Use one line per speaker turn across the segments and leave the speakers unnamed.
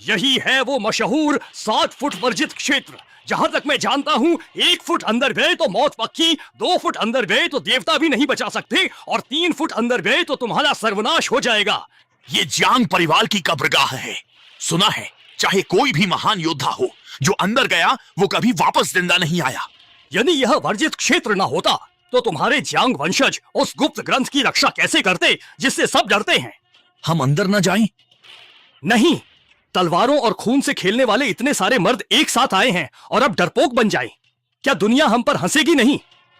यही है वो मशहूर 7 फुट वर्जित क्षेत्र। जहां तक मैं जानता हूं, 1 फुट अंदर गए तो मौत पक्की, 2 फुट अंदर गए तो देवता भी नहीं बचा सकते, और 3 फुट अंदर गए तो तुम्हारा सर्वनाश हो जाएगा।
ये जियांग परिवार की कब्रगाह है। सुना है, चाहे कोई भी महान योद्धा हो, जो अंदर गया वो कभी वापस जिंदा नहीं आया।
यदि यह वर्जित क्षेत्र न होता तो तुम्हारे जियांग वंशज उस गुप्त ग्रंथ की रक्षा कैसे करते जिससे सब डरते हैं?
हम अंदर न जाएं?
नहीं, तलवारों और खून से खेलने वाले इतने सारे मर्द एक साथ आए हैं और अब डरपोक बन जाएं। क्या दुनिया हम पर हंसेगी नहीं?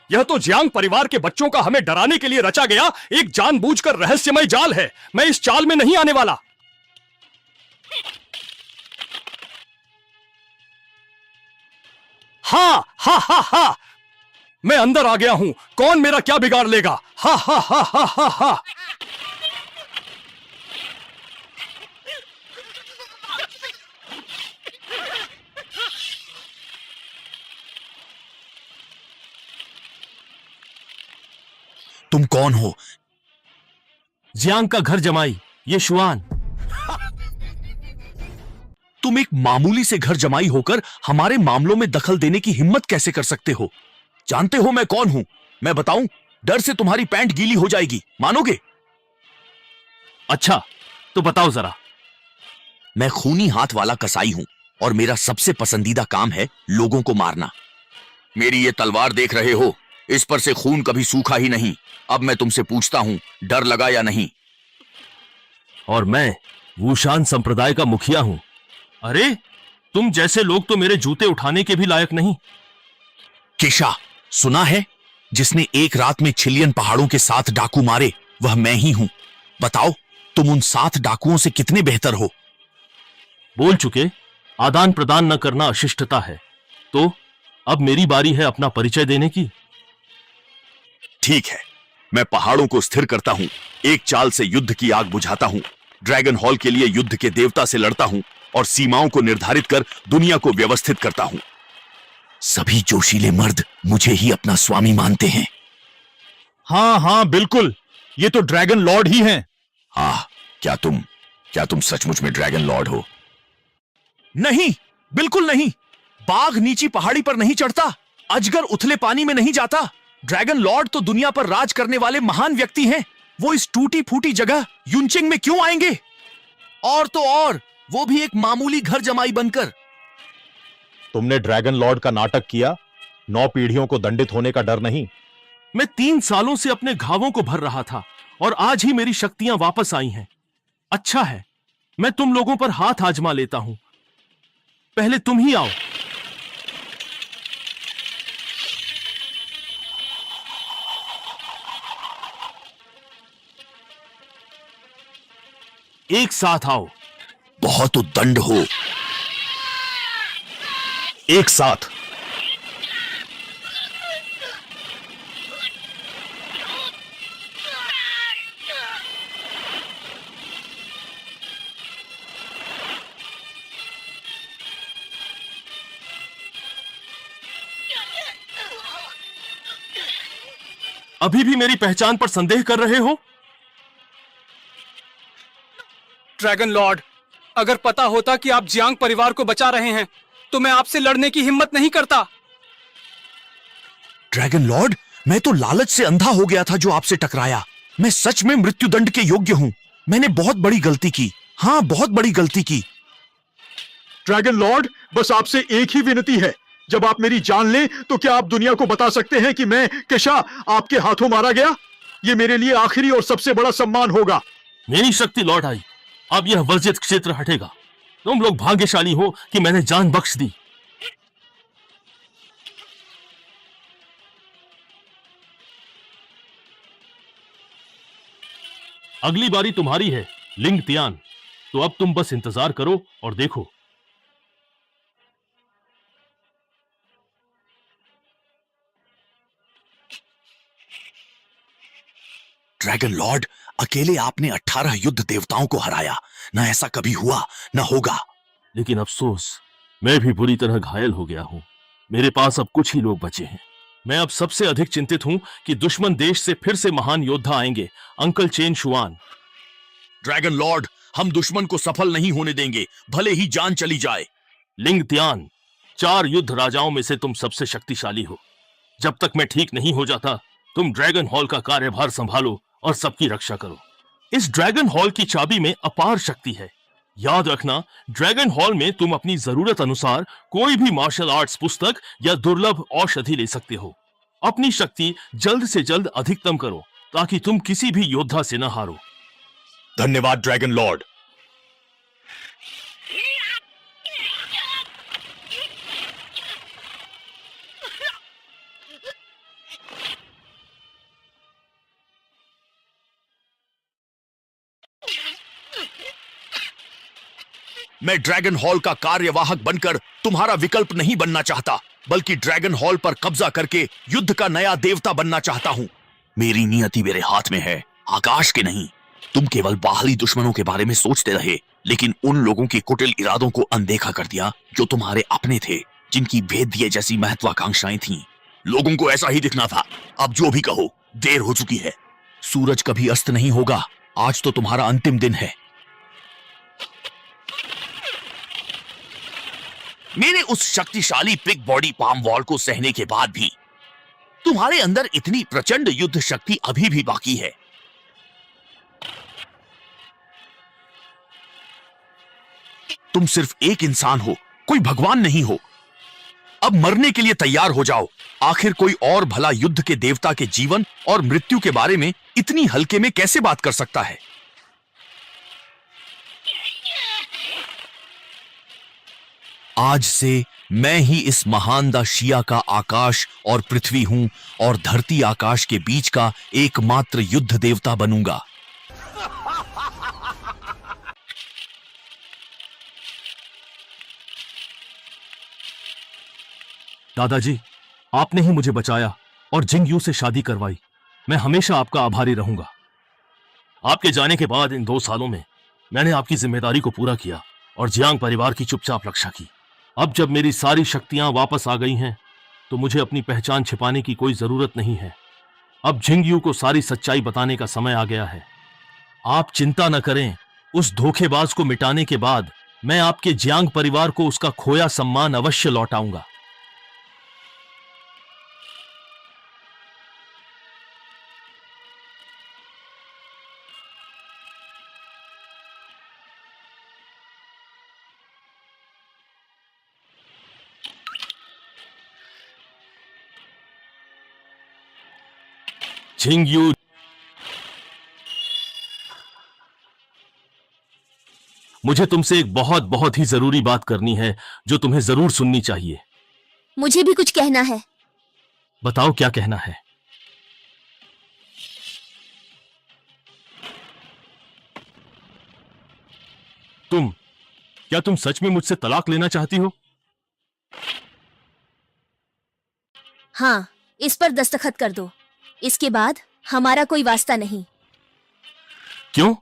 यह तो जियांग परिवार के बच्चों का हमें डराने के लिए रचा गया एक जानबूझकर रहस्यमय जाल है। मैं इस चाल में नहीं आने वाला। हा हा हा हा, मैं अंदर आ गया हूं, कौन मेरा क्या बिगाड़ लेगा? हा हा हा हा हा हा।
तुम कौन हो?
जियांग का घर जमाई, ये शुआन।
तुम एक मामूली से घर जमाई होकर हमारे मामलों में दखल देने की हिम्मत कैसे कर सकते हो? जानते हो मैं कौन हूं? मैं बताऊं? डर से तुम्हारी पैंट गीली हो जाएगी, मानोगे?
अच्छा, तो बताओ जरा।
मैं खूनी हाथ वाला कसाई हूं और मेरा सबसे पसंदीदा काम है लोगों को मारना। मेरी ये तलवार देख रहे हो, इस पर से खून कभी सूखा ही नहीं। अब मैं तुमसे पूछता हूं, डर लगा या नहीं?
और मैं वुशान संप्रदाय का मुखिया हूं। अरे, तुम जैसे लोग तो मेरे जूते उठाने के भी लायक नहीं।
किशा, सुना है? जिसने एक रात में छिलियन पहाड़ों के 7 डाकू मारे, वह मैं ही हूं। बताओ, तुम उन 7 डाकुओं से कितने बेहतर हो?
बोल चुके, आदान प्रदान न करना अशिष्टता है। तो अब मेरी बारी है अपना परिचय देने की।
ठीक है, मैं पहाड़ों को स्थिर करता हूं, एक चाल से युद्ध की आग बुझाता हूं, ड्रैगन हॉल के लिए युद्ध के देवता से लड़ता हूं और सीमाओं को निर्धारित कर दुनिया को व्यवस्थित करता हूं। सभी जोशीले मर्द मुझे ही अपना स्वामी मानते हैं।
हाँ हाँ बिल्कुल, ये तो ड्रैगन लॉर्ड ही हैं।
हाँ, क्या तुम सचमुच में ड्रैगन लॉर्ड हो? नहीं, बिल्कुल नहीं। बाघ नीची पहाड़ी पर नहीं चढ़ता, अजगर उथले पानी में नहीं जाता। ड्रैगन लॉर्ड तो दुनिया पर राज करने वाले महान व्यक्ति हैं। वो इस टूटी फूटी जगह युनचिंग में क्यों आएंगे? और तो और, वो भी एक मामूली घर जमाई बनकर।
तुमने ड्रैगन लॉर्ड का नाटक किया, 9 पीढ़ियों को दंडित होने का डर नहीं।
मैं 3 सालों से अपने घावों को भर रहा था और आज ही मेरी शक्तियां वापस आई हैं। अच्छा है, मैं तुम लोगों पर हाथ आजमा लेता हूं। पहले तुम ही आओ। एक साथ आओ।
बहुत उद्दंड हो।
एक साथ।
अभी भी मेरी पहचान पर संदेह कर रहे हो?
ड्रैगन लॉर्ड, अगर पता होता कि आप जियांग परिवार को बचा रहे हैं तो मैं आपसे लड़ने की हिम्मत नहीं करता।
ड्रैगन लॉर्ड, मैं तो लालच से अंधा हो गया था जो आपसे टकराया। मैं सच में मृत्युदंड के योग्य हूं। मैंने बहुत बड़ी गलती की। हाँ, बहुत बड़ी गलती की।
ड्रैगन लॉर्ड, बस आपसे एक ही विनती है, जब आप मेरी जान लें तो क्या आप दुनिया को बता सकते हैं कि मैं किशा आपके हाथों मारा गया? ये मेरे लिए आखिरी और सबसे बड़ा सम्मान होगा।
मेरी शक्ति लौट आई, अब यह वर्जित क्षेत्र हटेगा। तुम लोग भाग्यशाली हो कि मैंने जान बख्श दी। अगली बारी तुम्हारी है, लिंग तियान। तो अब तुम बस इंतजार करो और देखो।
ड्रैगन लॉर्ड, अकेले आपने 18 युद्ध देवताओं को हराया। ना ऐसा कभी हुआ, ना होगा।
लेकिन अफसोस, मैं भी बुरी तरह घायल हो गया हूं। मेरे पास अब कुछ ही लोग बचे हैं। मैं अब सबसे अधिक चिंतित हूं कि दुश्मन देश से फिर से महान योद्धा आएंगे, अंकल चेन शुआन।
ड्रैगन लॉर्ड, हम दुश्मन को सफल नहीं होने देंगे, भले ही जान चली जाए।
लिंग त्यान, 4 युद्ध राजाओं में से तुम सबसे शक्तिशाली हो। जब तक मैं ठीक नहीं हो जाता, तुम ड्रैगन हॉल का कार्यभार संभालो और सबकी रक्षा करो। इस ड्रैगन हॉल की चाबी में अपार शक्ति है। याद रखना, ड्रैगन हॉल में तुम अपनी जरूरत अनुसार कोई भी मार्शल आर्ट्स पुस्तक या दुर्लभ औषधि ले सकते हो। अपनी शक्ति जल्द से जल्द अधिकतम करो ताकि तुम किसी भी योद्धा से न हारो।
धन्यवाद ड्रैगन लॉर्ड। मैं ड्रैगन हॉल का कार्यवाहक बनकर तुम्हारा विकल्प नहीं बनना चाहता, बल्कि ड्रैगन हॉल पर कब्जा करके युद्ध का नया देवता बनना चाहता हूं। मेरी नियति मेरे हाथ में है, आकाश के नहीं। तुम केवल बाहरी दुश्मनों के बारे में सोचते रहे, लेकिन उन लोगों के कुटिल इरादों को अनदेखा कर दिया जो तुम्हारे अपने थे, जिनकी भेद दिए जैसी महत्वाकांक्षाएं थीं। लोगों को ऐसा ही दिखना था। अब जो भी कहो, देर हो चुकी है। सूरज कभी अस्त नहीं होगा। आज तो तुम्हारा अंतिम दिन है। मेरे उस शक्तिशाली पिग बॉडी पाम वॉल को सहने के बाद भी तुम्हारे अंदर इतनी प्रचंड युद्ध शक्ति अभी भी बाकी है। तुम सिर्फ एक इंसान हो, कोई भगवान नहीं हो। अब मरने के लिए तैयार हो जाओ। आखिर कोई और भला युद्ध के देवता के जीवन और मृत्यु के बारे में इतनी हल्के में कैसे बात कर सकता है? आज से मैं ही इस महान दा शिया का आकाश और पृथ्वी हूं और धरती आकाश के बीच का एकमात्र युद्ध देवता बनूंगा।
दादाजी, आपने ही मुझे बचाया और जिंग यू से शादी करवाई। मैं हमेशा आपका आभारी रहूंगा। आपके जाने के बाद इन 2 सालों में मैंने आपकी जिम्मेदारी को पूरा किया और जियांग परिवार की चुपचाप रक्षा की। अब जब मेरी सारी शक्तियां वापस आ गई हैं, तो मुझे अपनी पहचान छिपाने की कोई जरूरत नहीं है। अब जिंग यू को सारी सच्चाई बताने का समय आ गया है। आप चिंता न करें, उस धोखेबाज को मिटाने के बाद मैं आपके जियांग परिवार को उसका खोया सम्मान अवश्य लौटाऊंगा। जिंग यू, मुझे तुमसे एक बहुत बहुत ही जरूरी बात करनी है जो तुम्हें जरूर सुननी चाहिए।
मुझे भी कुछ कहना है।
बताओ क्या कहना है। क्या तुम सच में मुझसे तलाक लेना चाहती हो?
हाँ, इस पर दस्तखत कर दो। इसके बाद हमारा कोई वास्ता नहीं।
क्यों?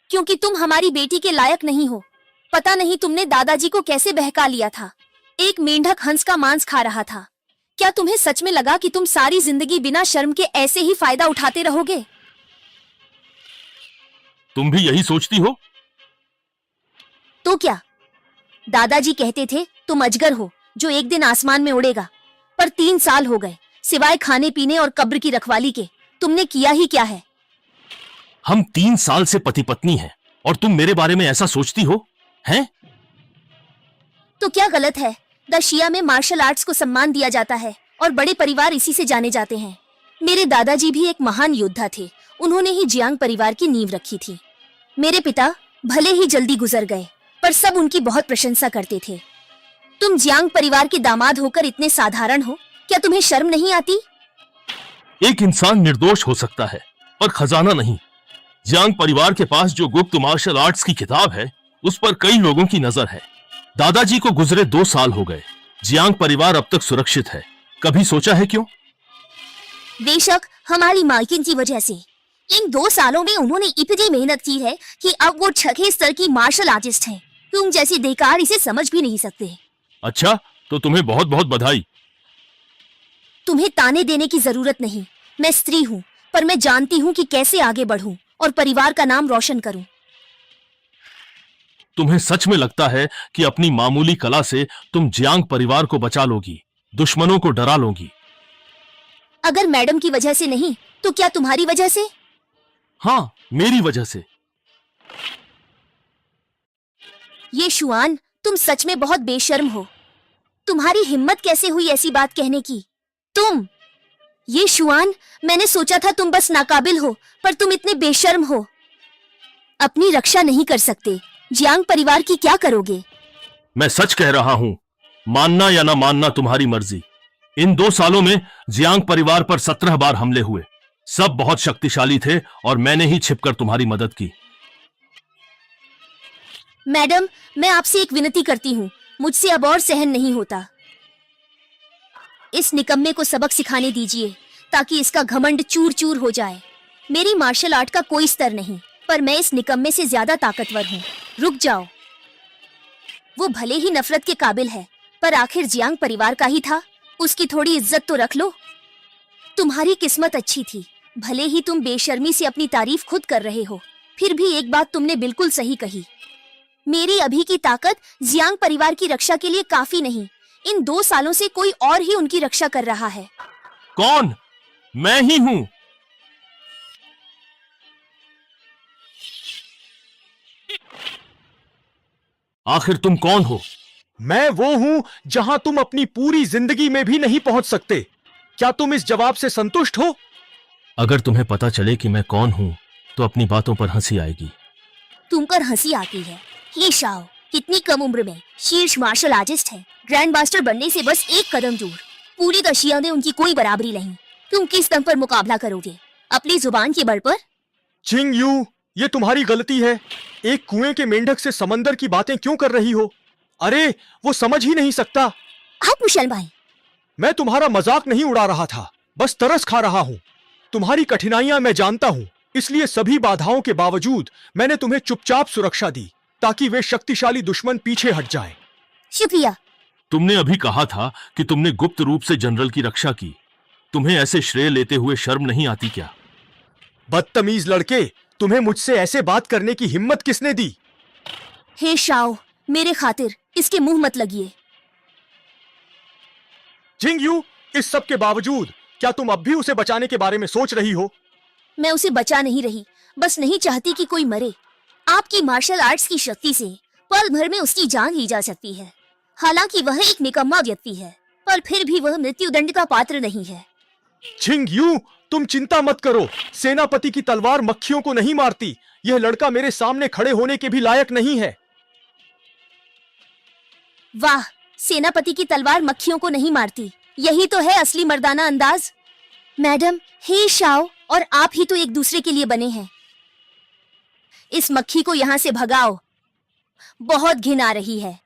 क्योंकि तुम हमारी बेटी के लायक नहीं हो। पता नहीं तुमने दादाजी को कैसे बहका लिया था। एक मेंढक हंस का मांस खा रहा था। क्या तुम्हें सच में लगा कि तुम सारी जिंदगी बिना शर्म के ऐसे ही फायदा उठाते रहोगे?
तुम भी यही सोचती हो?
तो क्या? दादाजी कहते थे तुम अजगर हो जो एक दिन आसमान में उड़ेगा। पर 3 साल हो गए, सिवाय खाने पीने और कब्र की रखवाली के तुमने किया ही क्या है?
हम 3 साल से पति पत्नी हैं और तुम मेरे बारे में ऐसा सोचती हो? हैं?
तो क्या गलत है? द शिया में मार्शल आर्ट्स को सम्मान दिया जाता है और बड़े परिवार इसी से जाने जाते हैं। मेरे दादाजी भी एक महान योद्धा थे। उन्होंने ही जियांग परिवार की नींव रखी थी। मेरे पिता भले ही जल्दी गुजर गए, पर सब उनकी बहुत प्रशंसा करते थे। तुम जियांग परिवार के दामाद होकर इतने साधारण हो, क्या तुम्हें शर्म नहीं आती?
एक इंसान निर्दोष हो सकता है, पर खजाना नहीं। जियांग परिवार के पास जो गुप्त मार्शल आर्ट्स की किताब है, उस पर कई लोगों की नजर है। दादाजी को गुजरे 2 साल हो गए। जियांग परिवार अब तक सुरक्षित है। कभी सोचा है क्यों?
बेशक हमारी मालकिन की वजह से। इन 2 सालों में उन्होंने इतनी मेहनत की है कि अब वो 6 स्तर की मार्शल आर्टिस्ट हैं। तुम जैसे बेकार इसे समझ भी नहीं सकते।
अच्छा, तो तुम्हें बहुत बहुत बधाई।
तुम्हें ताने देने की जरूरत नहीं। मैं स्त्री हूँ, पर मैं जानती हूँ कि कैसे आगे बढ़ूं और परिवार का नाम रोशन करूं।
तुम्हें सच में लगता है कि अपनी मामूली कला से तुम जियांग परिवार को बचा लोगी, दुश्मनों को डरा लोगी?
अगर मैडम की वजह से नहीं तो क्या तुम्हारी वजह से?
हाँ, मेरी वजह से।
ये शुआन, तुम सच में बहुत बेशर्म हो। तुम्हारी हिम्मत कैसे हुई ऐसी बात कहने की? तुम, ये शुआन, मैंने सोचा था तुम बस नाकाबिल हो, पर तुम इतने बेशर्म हो। अपनी रक्षा नहीं कर सकते, जियांग परिवार की क्या करोगे?
मैं सच कह रहा हूं, मानना या ना मानना तुम्हारी मर्जी। इन 2 सालों में जियांग परिवार पर 17 बार हमले हुए। सब बहुत शक्तिशाली थे और मैंने ही छिपकर तुम्हारी मदद की।
मैडम, मैं आपसे एक विनती करती हूँ, मुझसे अब और सहन नहीं होता। इस निकम्मे को सबक सिखाने दीजिए ताकि इसका घमंड चूर चूर हो जाए। मेरी मार्शल आर्ट का कोई स्तर नहीं, पर मैं इस निकम्मे से ज्यादा ताकतवर हूँ। रुक जाओ। वो भले ही नफरत के काबिल है, पर आखिर जियांग परिवार का ही था, उसकी थोड़ी इज्जत तो रख लो। तुम्हारी किस्मत अच्छी थी, भले ही तुम बेशर्मी से अपनी तारीफ खुद कर रहे हो, फिर भी एक बात तुमने बिल्कुल सही कही। मेरी अभी की ताकत जियांग परिवार की रक्षा के लिए काफी नहीं। इन 2 सालों से कोई और ही उनकी रक्षा कर रहा है।
कौन? मैं ही हूं। आखिर तुम कौन हो?
मैं वो हूं जहां तुम अपनी पूरी जिंदगी में भी नहीं पहुंच सकते। क्या तुम इस जवाब से संतुष्ट हो?
अगर तुम्हें पता चले कि मैं कौन हूं तो अपनी बातों पर हंसी आएगी।
तुम पर हंसी आती है? ये शाओ कितनी कम उम्र में शीर्ष मार्शल आर्टिस्ट है, ग्रैंड मास्टर बनने से बस एक कदम दूर। पूरी दशिया में उनकी कोई बराबरी नहीं। तुम किस दम पर मुकाबला करोगे? अपनी जुबान के बल पर?
चिंग यू, ये तुम्हारी गलती है। एक कुएं के मेंढक से समंदर की बातें क्यों कर रही हो? अरे, वो समझ ही नहीं सकता।
आप मुशल भाई,
मैं तुम्हारा मजाक नहीं उड़ा रहा था, बस तरस खा रहा हूँ। तुम्हारी कठिनाइयां मैं जानता हूँ, इसलिए सभी बाधाओं के बावजूद मैंने तुम्हें चुपचाप सुरक्षा दी ताकि वे शक्तिशाली दुश्मन पीछे हट जाएं।
शुक्रिया।
तुमने अभी कहा था कि तुमने गुप्त रूप से जनरल की रक्षा की। तुम्हें ऐसे श्रेय लेते हुए शर्म नहीं आती क्या?
बदतमीज लड़के, तुम्हें मुझसे ऐसे बात करने की हिम्मत किसने दी?
हे शाओ, मेरे खातिर इसके मुंह मत लगिए।
जिंग यू, इस सब के बावजूद क्या तुम अब भी उसे बचाने के बारे में सोच रही हो?
मैं उसे बचा नहीं रही, बस नहीं चाहती कि कोई मरे। आपकी मार्शल आर्ट्स की शक्ति से पल भर में उसकी जान ली जा सकती है। हालांकि वह एक निकम्मा व्यक्ति है, पर फिर भी वह मृत्युदंड का पात्र नहीं है।
जिंग यू, तुम चिंता मत करो। सेनापति की तलवार मक्खियों को नहीं मारती। यह लड़का मेरे सामने खड़े होने के भी लायक नहीं है।
वाह, सेनापति की तलवार मक्खियों को नहीं मारती, यही तो है असली मर्दाना अंदाज। मैडम, हे शाओ और आप ही तो एक दूसरे के लिए बने हैं। इस मक्खी को यहाँ से भगाओ, बहुत घिन आ रही है।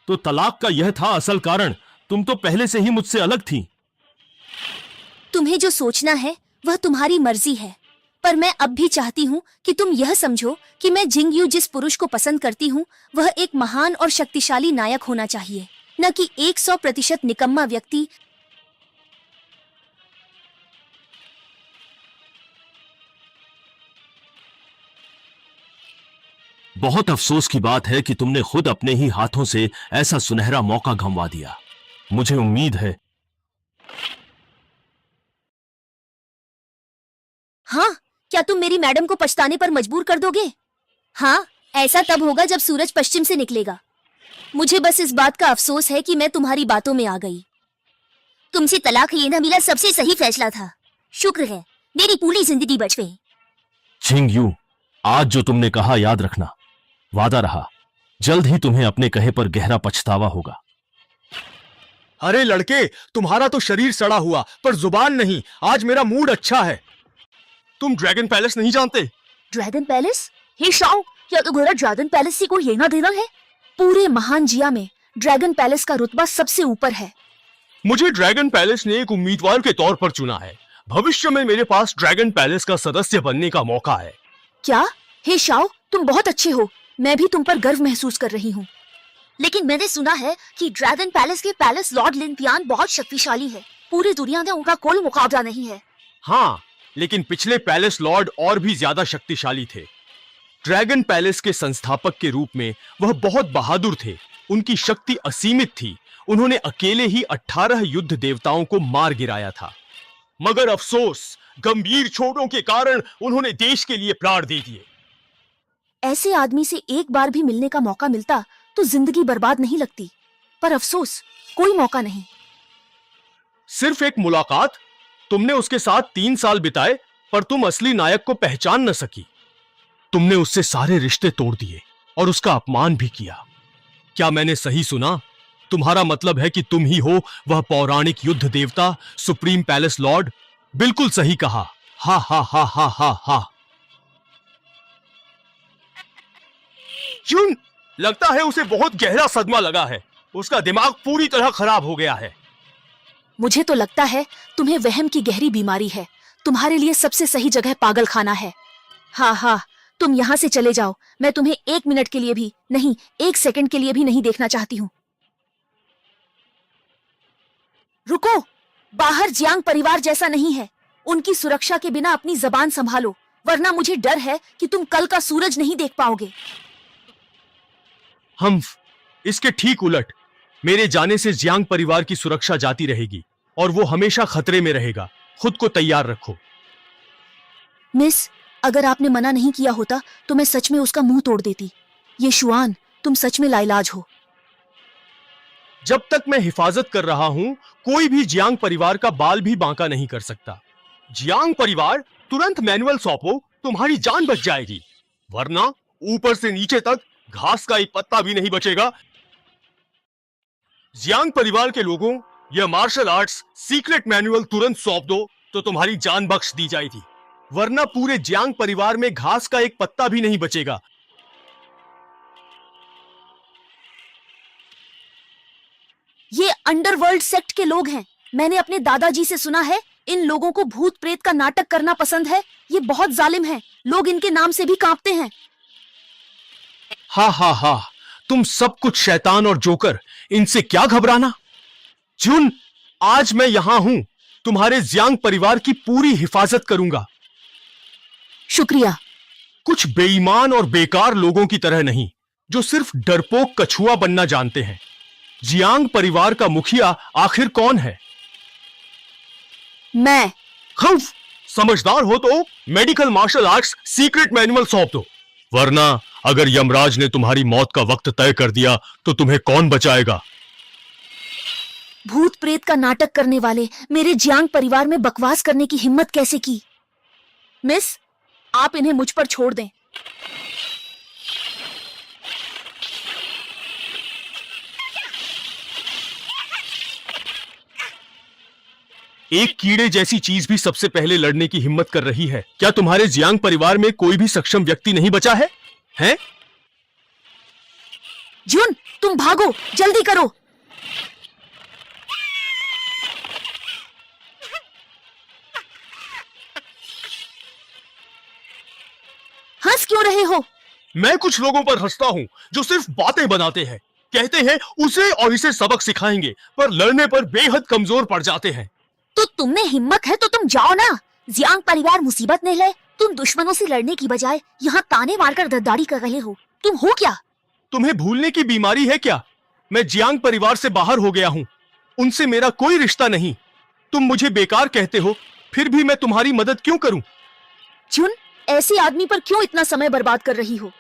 तो तलाक का यह था असल कारण? तुम तो पहले से ही मुझसे अलग थी।
तुम्हें जो सोचना है वह तुम्हारी मर्जी है, पर मैं अब भी चाहती हूँ कि तुम यह समझो कि मैं जिंग यू जिस पुरुष को पसंद करती हूँ वह एक महान और शक्तिशाली नायक होना चाहिए, न कि 100% निकम्मा व्यक्ति।
बहुत अफसोस की बात है कि तुमने खुद अपने ही हाथों से ऐसा सुनहरा मौका गंवा दिया। मुझे उम्मीद है।
हाँ, क्या तुम मेरी मैडम को पछताने पर मजबूर कर दोगे? हाँ, ऐसा तब होगा जब सूरज पश्चिम से निकलेगा। मुझे बस इस बात का अफसोस है कि मैं तुम्हारी बातों में आ गई। तुमसे तलाक लेना मेरा सबसे सही फैसला था। शुक्र है मेरी पूरी जिंदगी बच गई।
जिंग यू, आज जो तुमने कहा याद रखना, वादा रहा। जल्द ही तुम्हें अपने कहे पर गहरा पछतावा होगा।
अरे लड़के, तुम्हारा तो शरीर सड़ा हुआ पर जुबान नहीं। आज मेरा मूड अच्छा है।
तुम ड्रैगन पैलेस नहीं जानते?
Dragon palace? हे शाओ, क्या तुम्हारा ड्रैगन पैलेस से कोई लेना देना है? पूरे महान जिया में ड्रैगन पैलेस का रुतबा सबसे ऊपर है।
मुझे ड्रैगन पैलेस ने एक उम्मीदवार के तौर पर चुना है। भविष्य में मेरे पास ड्रैगन पैलेस का सदस्य बनने का मौका है।
क्या? हे शाओ, तुम बहुत अच्छे हो। मैं भी तुम पर गर्व महसूस कर रही हूँ। लेकिन मैंने सुना है कि ड्रैगन पैलेस के पैलेस लॉर्ड लिनपियान बहुत शक्तिशाली है। पूरी दुनिया में उनका कोई मुकाबला नहीं है।
हाँ, लेकिन पिछले पैलेस लॉर्ड और भी ज्यादा शक्तिशाली थे।
ड्रैगन पैलेस के संस्थापक के रूप में वह बहुत बहादुर थे। उनकी शक्ति असीमित थी। उन्होंने अकेले ही 18 युद्ध देवताओं को मार गिराया था। मगर अफसोस, गंभीर चोटों के कारण उन्होंने देश के लिए प्राण दे दिए।
ऐसे आदमी से एक बार भी मिलने का मौका मिलता तो जिंदगी बर्बाद नहीं लगती, पर अफसोस कोई मौका नहीं।
सिर्फ एक मुलाकात? तुमने उसके साथ 3 साल बिताए, पर तुम असली नायक को पहचान न सकी। तुमने उससे सारे रिश्ते तोड़ दिए और उसका अपमान भी किया। क्या मैंने सही सुना? तुम्हारा मतलब है कि तुम ही हो वह पौराणिक युद्ध देवता, सुप्रीम पैलेस लॉर्ड? बिल्कुल सही कहा। हा हा हा हा हा हा। क्यों? लगता है उसे बहुत गहरा सदमा लगा है। उसका दिमाग पूरी तरह खराब हो गया है।
मुझे तो लगता है तुम्हें वहम की गहरी बीमारी है। तुम्हारे लिए सबसे सही जगह पागल खाना है। हाँ हाँ, तुम यहाँ से चले जाओ। मैं तुम्हें 1 मिनट के लिए भी नहीं, 1 सेकंड के लिए भी नहीं देखना चाहती हूँ। रुको, बाहर जियांग परिवार जैसा नहीं है। उनकी सुरक्षा के बिना अपनी जबान संभालो, वरना मुझे डर है कि तुम कल का सूरज नहीं देख पाओगे।
हम्फ, इसके ठीक उलट। मेरे जाने से जियांग परिवार की सुरक्षा जाती रहेगी और वो हमेशा खतरे में रहेगा। खुद को तैयार रखो।
मिस, अगर आपने मना नहीं किया होता तो मैं सच में उसका मुंह तोड़ देती। ये शुआन, तुम सच में लाइलाज हो।
जब तक मैं हिफाजत कर रहा हूं, कोई भी जियांग परिवार का बाल भी बांका नहीं कर सकता। जियांग परिवार, तुरंत मैनुअल सौंपो, तुम्हारी जान बच जाएगी, वरना ऊपर से नीचे तक घास का एक पत्ता भी नहीं बचेगा। जियांग परिवार के लोगों, यह मार्शल आर्ट्स सीक्रेट मैनुअल तुरंत सौंप दो तो तुम्हारी जान बख्श दी जाएगी, वरना पूरे जियांग परिवार में घास का एक पत्ता भी नहीं बचेगा।
ये अंडरवर्ल्ड सेक्ट के लोग हैं। मैंने अपने दादाजी से सुना है इन लोगों को भूत प्रेत का नाटक करना पसंद है। ये बहुत जालिम हैं। लोग इनके नाम से भी कांपते हैं।
हा हा हा, तुम सब कुछ शैतान और जोकर, इनसे क्या घबराना। जुन, आज मैं यहां हूं, तुम्हारे जियांग परिवार की पूरी हिफाजत करूंगा।
शुक्रिया।
कुछ बेईमान और बेकार लोगों की तरह नहीं, जो सिर्फ डरपोक कछुआ बनना जानते हैं। जियांग परिवार का मुखिया आखिर कौन है?
मैं।
खौफ, समझदार हो तो medical martial arts secret manual सौंप दो, वरना अगर यमराज ने तुम्हारी मौत का वक्त तय कर दिया तो तुम्हें कौन बचाएगा?
भूत प्रेत का नाटक करने वाले मेरे जियांग परिवार में बकवास करने की हिम्मत कैसे की? मिस, आप इन्हें मुझ पर छोड़ दें।
एक कीड़े जैसी चीज भी सबसे पहले लड़ने की हिम्मत कर रही है। क्या तुम्हारे जियांग परिवार में कोई भी सक्षम व्यक्ति नहीं बचा है? हैं?
जुन, तुम भागो, जल्दी करो। हंस क्यों रहे हो?
मैं कुछ लोगों पर हंसता हूं जो सिर्फ बातें बनाते हैं, कहते हैं उसे और इसे सबक सिखाएंगे, पर लड़ने पर बेहद कमजोर पड़ जाते हैं।
तो तुम में हिम्मत है तो तुम जाओ ना। जियांग परिवार मुसीबत में है। तुम दुश्मनों से लड़ने की बजाय यहाँ ताने मारकर गद्दारी कर रहे हो। तुम हो क्या?
तुम्हें भूलने की बीमारी है क्या? मैं जियांग परिवार से बाहर हो गया हूं। उनसे मेरा कोई रिश्ता नहीं। तुम मुझे बेकार कहते हो, फिर भी मैं तुम्हारी मदद क्यों करूं?
जुन, ऐसे आदमी पर क्यों इतना समय बर्बाद कर रही हो?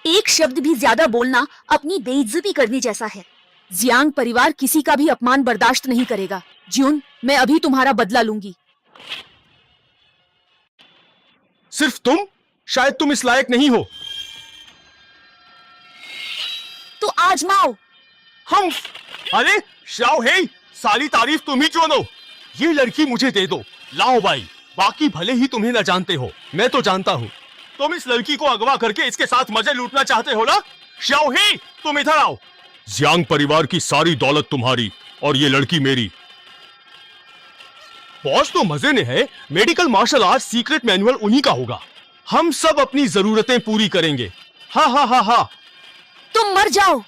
एक शब्द भी ज्यादा बोलना अपनी बेइज्जती करने जैसा है। जियांग परिवार किसी का भी अपमान बर्दाश्त नहीं करेगा। जुन, मैं अभी तुम्हारा बदला लूंगी।
सिर्फ तुम? शायद तुम इस लायक नहीं हो।
तो आजमाओ।
हम, अरे शाओ हे, सारी तारीफ तुम ही क्यों दो? ये लड़की मुझे दे दो। लाओ भाई, बाकी भले ही तुम्हें न जानते हो, मैं तो जानता हूँ। तुम इस लड़की को अगवा करके इसके साथ मजे लूटना चाहते हो ना? शाओ हे, तुम इधर आओ। जियांग परिवार की सारी दौलत तुम्हारी और ये लड़की मेरी। बॉस तो मजे में है। Medical martial art secret manual उन्हीं का होगा। हम सब अपनी जरूरतें पूरी करेंगे। हा हा हा हा।
तुम मर जाओ।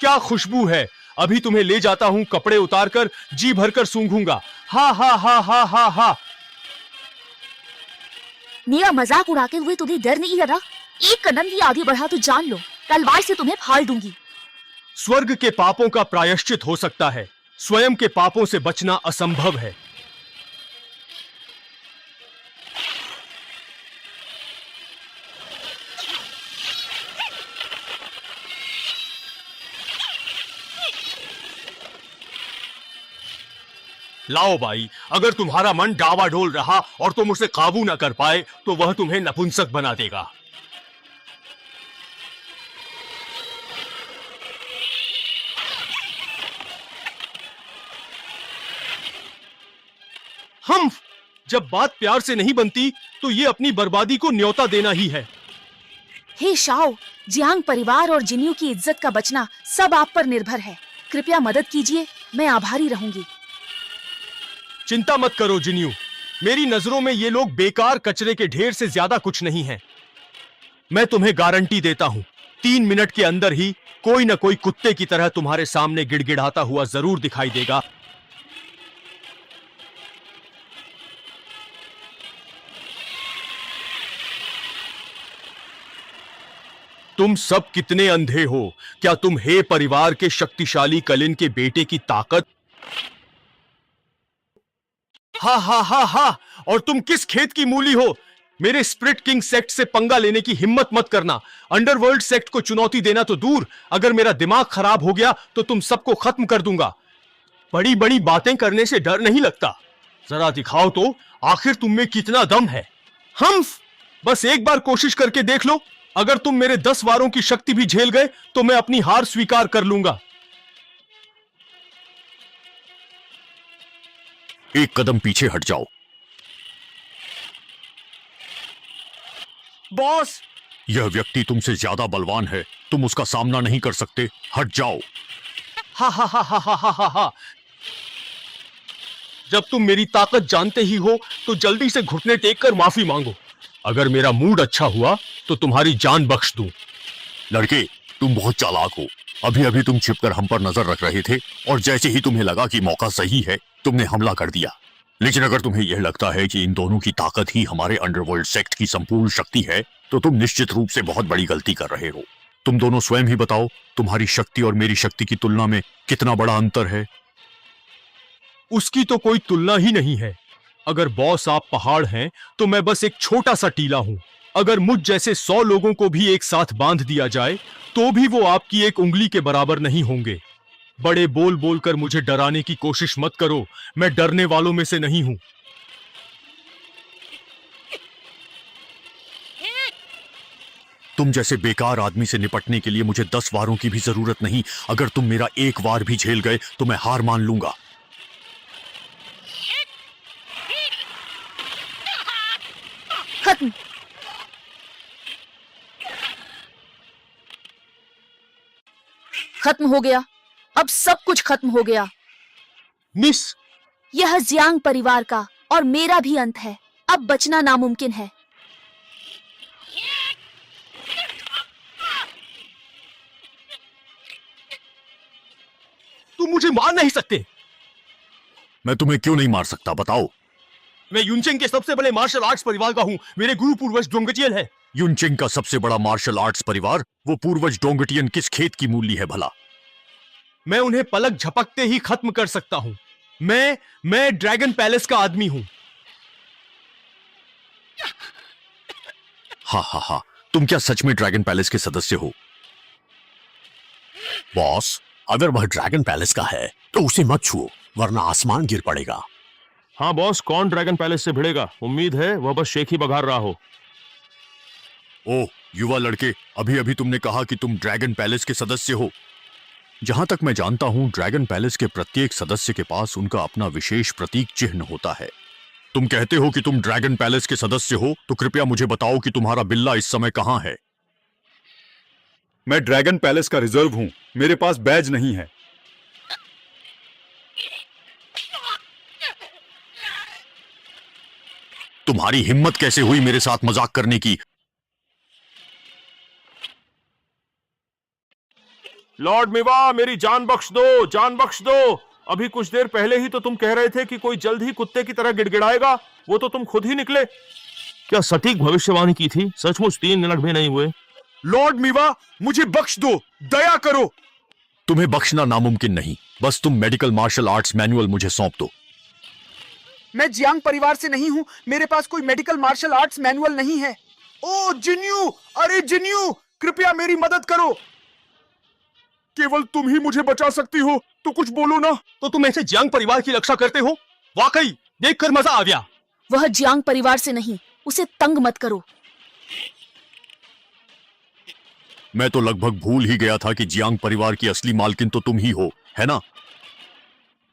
क्या खुशबू है। अभी तुम्हें ले जाता हूं, कपड़े उतारकर जी भरकर सूंघूंगा। हा हा हा हा हा हा।
मेरा मजाक उड़ाते हुए तुम्हें डर नहीं लगा? एक कदम भी आगे बढ़ा तो जान लो तलवार से तुम्हें फाड़ दूंगी।
स्वर्ग के पापों का प्रायश्चित हो सकता है, स्वयं के पापों से बचना असंभव है। लाओ भाई, अगर तुम्हारा मन डावाडोल रहा और तुम उसे काबू न कर पाए तो वह तुम्हें नपुंसक बना देगा। हम जब बात प्यार से नहीं बनती तो ये अपनी बर्बादी को न्योता देना ही है।
हे शाओ, जियांग परिवार और जिन्यू की इज्जत का बचना सब आप पर निर्भर है। कृपया मदद कीजिए, मैं आभारी रहूंगी।
चिंता मत करो जिन्यू, मेरी नजरों में ये लोग बेकार कचरे के ढेर से ज्यादा कुछ नहीं हैं। मैं तुम्हें गारंटी देता हूं, 3 मिनट के अंदर ही कोई न कोई कुत्ते की तरह तुम्हारे सामने गिड़गिड़ाता हुआ जरूर दिखाई देगा। तुम सब कितने अंधे हो? क्या तुम हे परिवार के शक्तिशाली कलिन के बेटे की ताकत? हा हा हा हा। और तुम किस खेत की मूली हो? मेरे स्प्रिट किंग सेक्ट से पंगा लेने की हिम्मत मत करना। अंडरवर्ल्ड सेक्ट को चुनौती देना तो दूर, अगर मेरा दिमाग खराब हो गया तो तुम सबको खत्म कर दूंगा। बड़ी बड़ी बातें करने से डर नहीं लगता। जरा दिखाओ तो आखिर तुम में कितना दम है। हम बस एक बार कोशिश करके देख लो। अगर तुम मेरे 10 वारों की शक्ति भी झेल गए तो मैं अपनी हार स्वीकार कर लूंगा।
एक कदम पीछे हट जाओ।
बॉस,
यह व्यक्ति तुमसे ज्यादा बलवान है, तुम उसका सामना नहीं कर सकते, हट जाओ।
हा हा हा हा हा हा हा। जब तुम मेरी ताकत जानते ही हो तो जल्दी से घुटने टेक कर माफी मांगो। अगर मेरा मूड अच्छा हुआ तो तुम्हारी जान बख्श दूं।
लड़के, तुम बहुत चालाक हो। अभी अभी तुम छिपकर हम पर नजर रख रहे थे और जैसे ही तुम्हें लगा कि मौका सही है, तुमने हमला कर दिया। लेकिन अगर तुम्हें यह लगता है कि इन दोनों की ताकत ही हमारे अंडरवर्ल्ड सेक्ट की संपूर्ण शक्ति है, तो तुम निश्चित रूप से बहुत बड़ी गलती कर रहे हो। तुम दोनों स्वयं ही बताओ, तुम्हारी शक्ति और मेरी शक्ति की तुलना में कितना बड़ा अंतर है?
उसकी तो कोई तुलना ही नहीं है। अगर बॉस आप पहाड़ हैं तो मैं बस एक छोटा सा टीला हूं। अगर मुझ जैसे 100 लोगों को भी एक साथ बांध दिया जाए तो भी वो आपकी एक उंगली के बराबर नहीं होंगे। बड़े बोल बोलकर मुझे डराने की कोशिश मत करो, मैं डरने वालों में से नहीं हूं।
तुम जैसे बेकार आदमी से निपटने के लिए मुझे 10 वारों की भी जरूरत नहीं। अगर तुम मेरा एक वार भी झेल गए तो मैं हार मान लूंगा।
खत्म। खत्म हो गया, अब सब कुछ खत्म हो गया।
मिस,
यह जियांग परिवार का और मेरा भी अंत है। अब बचना नामुमकिन है।
तुम मुझे मार नहीं सकते।
मैं तुम्हें क्यों नहीं मार सकता, बताओ।
मैं यूनचेंग के सबसे बड़े मार्शल आर्ट्स परिवार का हूं। मेरे गुरु पूर्वज डोंगटियन है।
यूनचेंग का सबसे बड़ा मार्शल आर्ट्स परिवार, वो पूर्वज डोंगटियन किस खेत की मूली है भला?
मैं उन्हें पलक झपकते ही खत्म कर सकता हूं। मैं ड्रैगन पैलेस का आदमी हूं।
हा हा हा, तुम क्या सच में ड्रैगन पैलेस के सदस्य हो? बॉस, अगर वह ड्रैगन पैलेस का है तो उसे मत छुओ, वरना आसमान गिर पड़ेगा।
हाँ बॉस, कौन ड्रैगन पैलेस से भिड़ेगा? उम्मीद है वह बस शेख ही बघार रहा हो।
ओह युवा लड़के, अभी अभी तुमने कहा कि तुम ड्रैगन पैलेस के सदस्य हो। जहां तक मैं जानता हूं, ड्रैगन पैलेस के प्रत्येक सदस्य के पास उनका अपना विशेष प्रतीक चिन्ह होता है। तुम कहते हो कि तुम ड्रैगन पैलेस के सदस्य हो, तो कृपया मुझे बताओ कि तुम्हारा बिल्ला इस समय कहां है?
मैं ड्रैगन पैलेस का रिजर्व हूं, मेरे पास बैज नहीं है।
तुम्हारी हिम्मत कैसे हुई मेरे साथ मजाक करने की?
लॉर्ड मिवा, मेरी जान बख्श दो, जान बख्श दो। अभी कुछ देर पहले ही तो तुम कह रहे थे कि कोई जल्द ही कुत्ते की तरह गिड़गिड़ाएगा, वो तो तुम खुद ही निकले। क्या सटीक भविष्यवाणी की थी? सचमुच 3 मिनट भी नहीं हुए।
लॉर्ड मीवा, मुझे बख्श दो, दया करो।
तुम्हें बख्शना नामुमकिन नहीं, बस तुम मेडिकल मार्शल आर्ट्स मैनुअल मुझे सौंप दो।
मैं जियांग परिवार से नहीं हूँ, मेरे पास कोई मेडिकल मार्शल आर्ट्स मैनुअल नहीं है।
ओ जिन्यू, अरे जिन्यू, कृपया मेरी मदद करो। केवल तुम ही मुझे बचा सकती हो, तो कुछ बोलो ना।
तो तुम ऐसे जियांग परिवार की रक्षा करते हो? वाकई देखकर मजा आ गया।
वह जियांग परिवार से नहीं, उसे तंग मत करो।
मैं तो लगभग भूल ही गया था कि जियांग परिवार की असली मालकिन तो तुम ही हो, है ना?